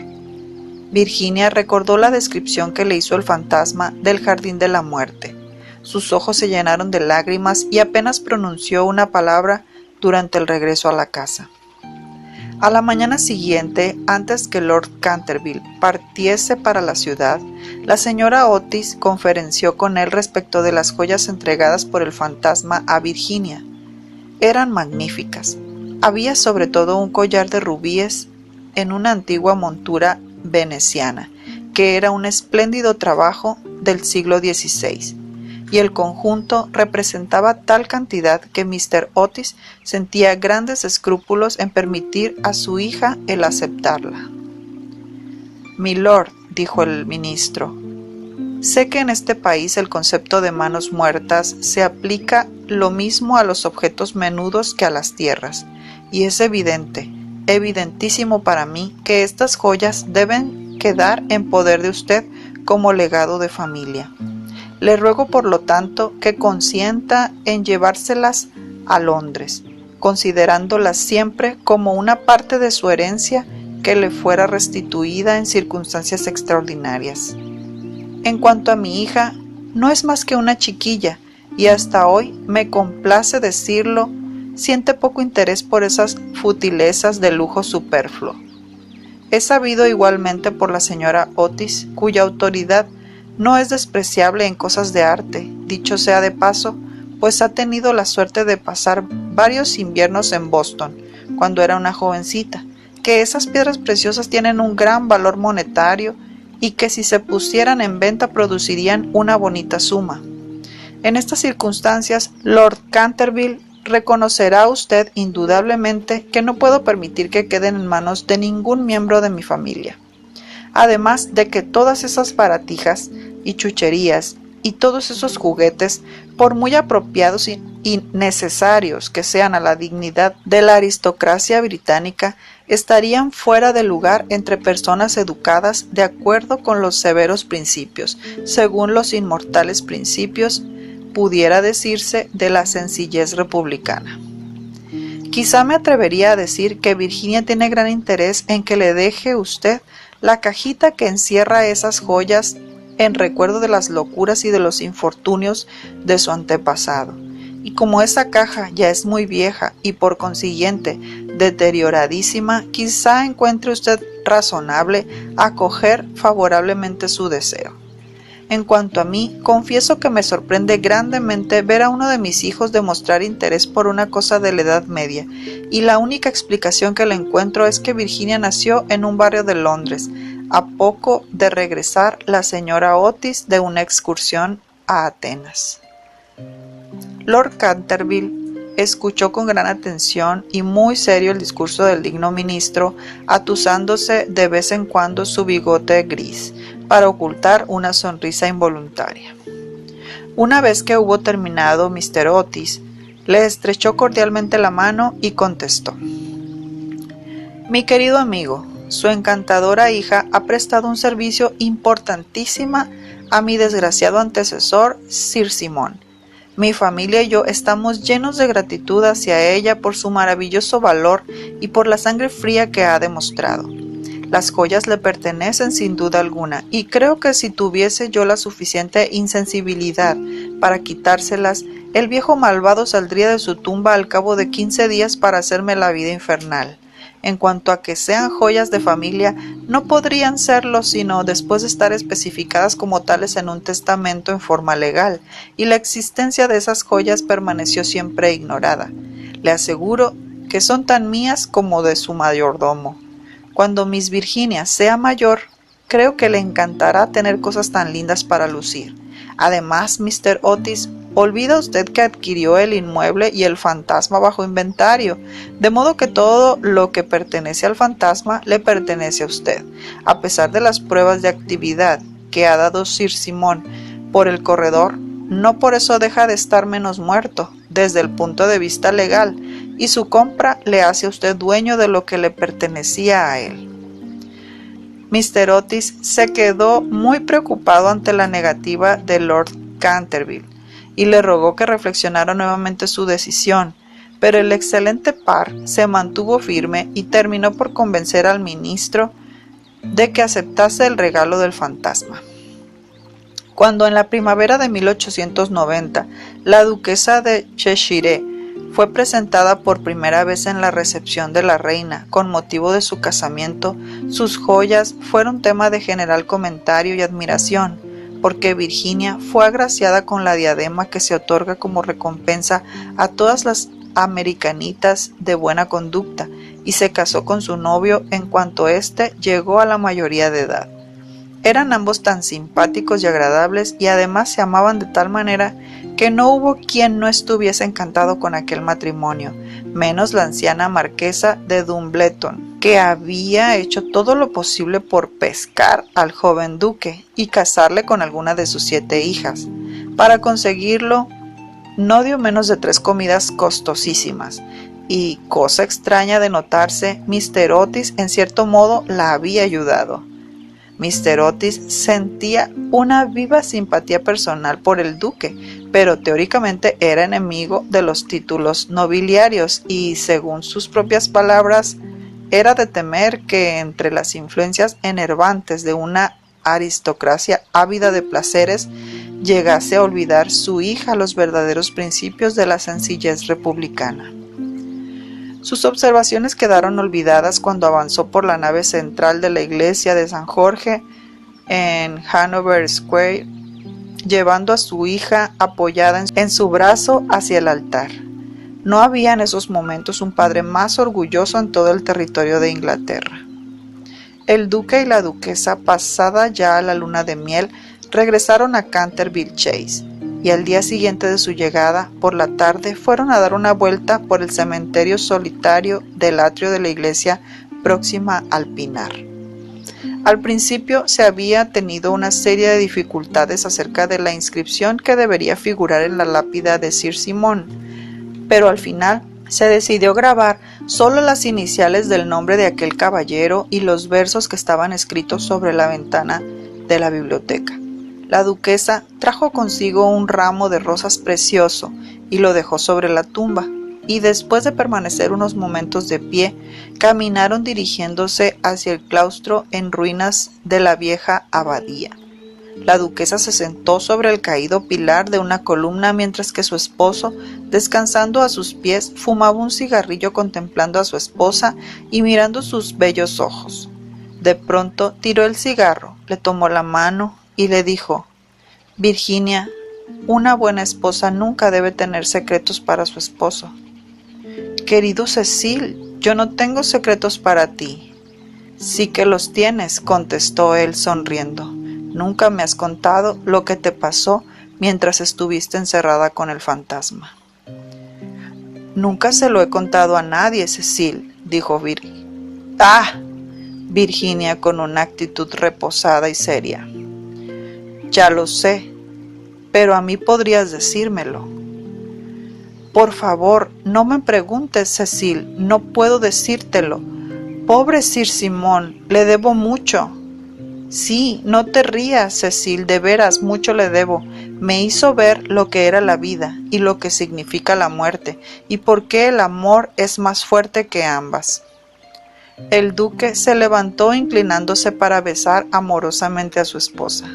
Speaker 1: Virginia recordó la descripción que le hizo el fantasma del jardín de la muerte. Sus ojos se llenaron de lágrimas y apenas pronunció una palabra durante el regreso a la casa. A la mañana siguiente, antes que Lord Canterville partiese para la ciudad, la señora Otis conferenció con él respecto de las joyas entregadas por el fantasma a Virginia. Eran magníficas. Había sobre todo un collar de rubíes en una antigua montura veneciana, que era un espléndido trabajo del siglo XVI, y el conjunto representaba tal cantidad que Mr. Otis sentía grandes escrúpulos en permitir a su hija el aceptarla. «Milord», dijo el ministro, «sé que en este país el concepto de manos muertas se aplica lo mismo a los objetos menudos que a las tierras, y es evidente, evidentísimo para mí, que estas joyas deben quedar en poder de usted como legado de familia. Le ruego por lo tanto que consienta en llevárselas a Londres, considerándolas siempre como una parte de su herencia que le fuera restituida en circunstancias extraordinarias. En cuanto a mi hija, no es más que una chiquilla, y hasta hoy, me complace decirlo, siente poco interés por esas futilezas de lujo superfluo. He sabido igualmente por la señora Otis, cuya autoridad no es despreciable en cosas de arte, dicho sea de paso, pues ha tenido la suerte de pasar varios inviernos en Boston, cuando era una jovencita, que esas piedras preciosas tienen un gran valor monetario y que si se pusieran en venta producirían una bonita suma. En estas circunstancias, Lord Canterville reconocerá usted indudablemente que no puedo permitir que queden en manos de ningún miembro de mi familia. Además de que todas esas baratijas y chucherías y todos esos juguetes, por muy apropiados y necesarios que sean a la dignidad de la aristocracia británica, estarían fuera de lugar entre personas educadas de acuerdo con los severos principios, según los inmortales principios, pudiera decirse, de la sencillez republicana. Quizá me atrevería a decir que Virginia tiene gran interés en que le deje usted la cajita que encierra esas joyas en recuerdo de las locuras y de los infortunios de su antepasado. Y como esa caja ya es muy vieja y por consiguiente deterioradísima, quizá encuentre usted razonable acoger favorablemente su deseo. En cuanto a mí, confieso que me sorprende grandemente ver a uno de mis hijos demostrar interés por una cosa de la Edad Media, y la única explicación que le encuentro es que Virginia nació en un barrio de Londres, a poco de regresar la señora Otis de una excursión a Atenas. Lord Canterville escuchó con gran atención y muy serio el discurso del digno ministro, atusándose de vez en cuando su bigote gris, para ocultar una sonrisa involuntaria. Una vez que hubo terminado, Mr. Otis le estrechó cordialmente la mano y contestó: «Mi querido amigo, su encantadora hija ha prestado un servicio importantísimo a mi desgraciado antecesor, Sir Simon. Mi familia y yo estamos llenos de gratitud hacia ella por su maravilloso valor y por la sangre fría que ha demostrado. Las joyas le pertenecen sin duda alguna, y creo que si tuviese yo la suficiente insensibilidad para quitárselas, el viejo malvado saldría de su tumba al cabo de 15 días para hacerme la vida infernal. En cuanto a que sean joyas de familia, no podrían serlo sino después de estar especificadas como tales en un testamento en forma legal, y la existencia de esas joyas permaneció siempre ignorada. Le aseguro que son tan mías como de su mayordomo. Cuando Miss Virginia sea mayor, creo que le encantará tener cosas tan lindas para lucir. Además, Mr. Otis, olvida usted que adquirió el inmueble y el fantasma bajo inventario, de modo que todo lo que pertenece al fantasma le pertenece a usted, a pesar de las pruebas de actividad que ha dado Sir Simon por el corredor. No por eso deja de estar menos muerto, desde el punto de vista legal, y su compra le hace a usted dueño de lo que le pertenecía a él». Mr. Otis se quedó muy preocupado ante la negativa de Lord Canterville, y le rogó que reflexionara nuevamente su decisión, pero el excelente par se mantuvo firme y terminó por convencer al ministro de que aceptase el regalo del fantasma. Cuando en la primavera de 1890 la duquesa de Cheshire fue presentada por primera vez en la recepción de la reina con motivo de su casamiento, sus joyas fueron tema de general comentario y admiración, porque Virginia fue agraciada con la diadema que se otorga como recompensa a todas las americanitas de buena conducta, y se casó con su novio en cuanto éste llegó a la mayoría de edad. Eran ambos tan simpáticos y agradables, y además se amaban de tal manera que no hubo quien no estuviese encantado con aquel matrimonio, menos la anciana marquesa de Dumbleton, que había hecho todo lo posible por pescar al joven duque y casarle con alguna de sus 7 hijas. Para conseguirlo, no dio menos de 3 comidas costosísimas, y, cosa extraña de notarse, Mr. Otis en cierto modo la había ayudado. Mr. Otis sentía una viva simpatía personal por el duque, pero teóricamente era enemigo de los títulos nobiliarios y, según sus propias palabras, era de temer que entre las influencias enervantes de una aristocracia ávida de placeres llegase a olvidar su hija los verdaderos principios de la sencillez republicana. Sus observaciones quedaron olvidadas cuando avanzó por la nave central de la iglesia de San Jorge en Hanover Square, llevando a su hija apoyada en su brazo hacia el altar. No había en esos momentos un padre más orgulloso en todo el territorio de Inglaterra. El duque y la duquesa, pasada ya la luna de miel, regresaron a Canterville Chase, y al día siguiente de su llegada, por la tarde, fueron a dar una vuelta por el cementerio solitario del atrio de la iglesia próxima al Pinar. Al principio se había tenido una serie de dificultades acerca de la inscripción que debería figurar en la lápida de Sir Simon, pero al final se decidió grabar solo las iniciales del nombre de aquel caballero y los versos que estaban escritos sobre la ventana de la biblioteca. La duquesa trajo consigo un ramo de rosas precioso y lo dejó sobre la tumba, y después de permanecer unos momentos de pie, caminaron dirigiéndose hacia el claustro en ruinas de la vieja abadía. La duquesa se sentó sobre el caído pilar de una columna mientras que su esposo, descansando a sus pies, fumaba un cigarrillo contemplando a su esposa y mirando sus bellos ojos. De pronto tiró el cigarro, le tomó la mano y le dijo: «Virginia, una buena esposa nunca debe tener secretos para su esposo». «Querido Cecil, yo no tengo secretos para ti». «Sí que los tienes», contestó él sonriendo. «Nunca me has contado lo que te pasó mientras estuviste encerrada con el fantasma». «Nunca se lo he contado a nadie, Cecil», dijo Virginia con una actitud reposada y seria. «Ya lo sé, pero a mí podrías decírmelo». «Por favor, no me preguntes, Cecil, no puedo decírtelo. Pobre Sir Simon, le debo mucho». «Sí, no te rías, Cecil, de veras mucho le debo. Me hizo ver lo que era la vida y lo que significa la muerte, y por qué el amor es más fuerte que ambas». El duque se levantó inclinándose para besar amorosamente a su esposa.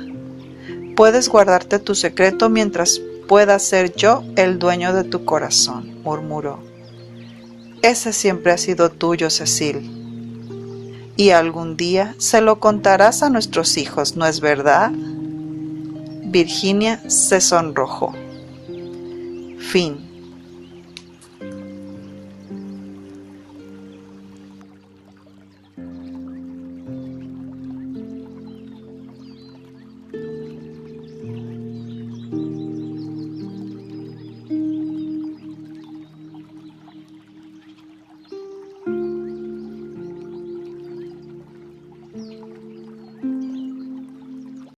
Speaker 1: «Puedes guardarte tu secreto mientras pueda ser yo el dueño de tu corazón», murmuró. «Ese siempre ha sido tuyo, Cecil. Y algún día se lo contarás a nuestros hijos, ¿no es verdad?». Virginia se sonrojó. Fin.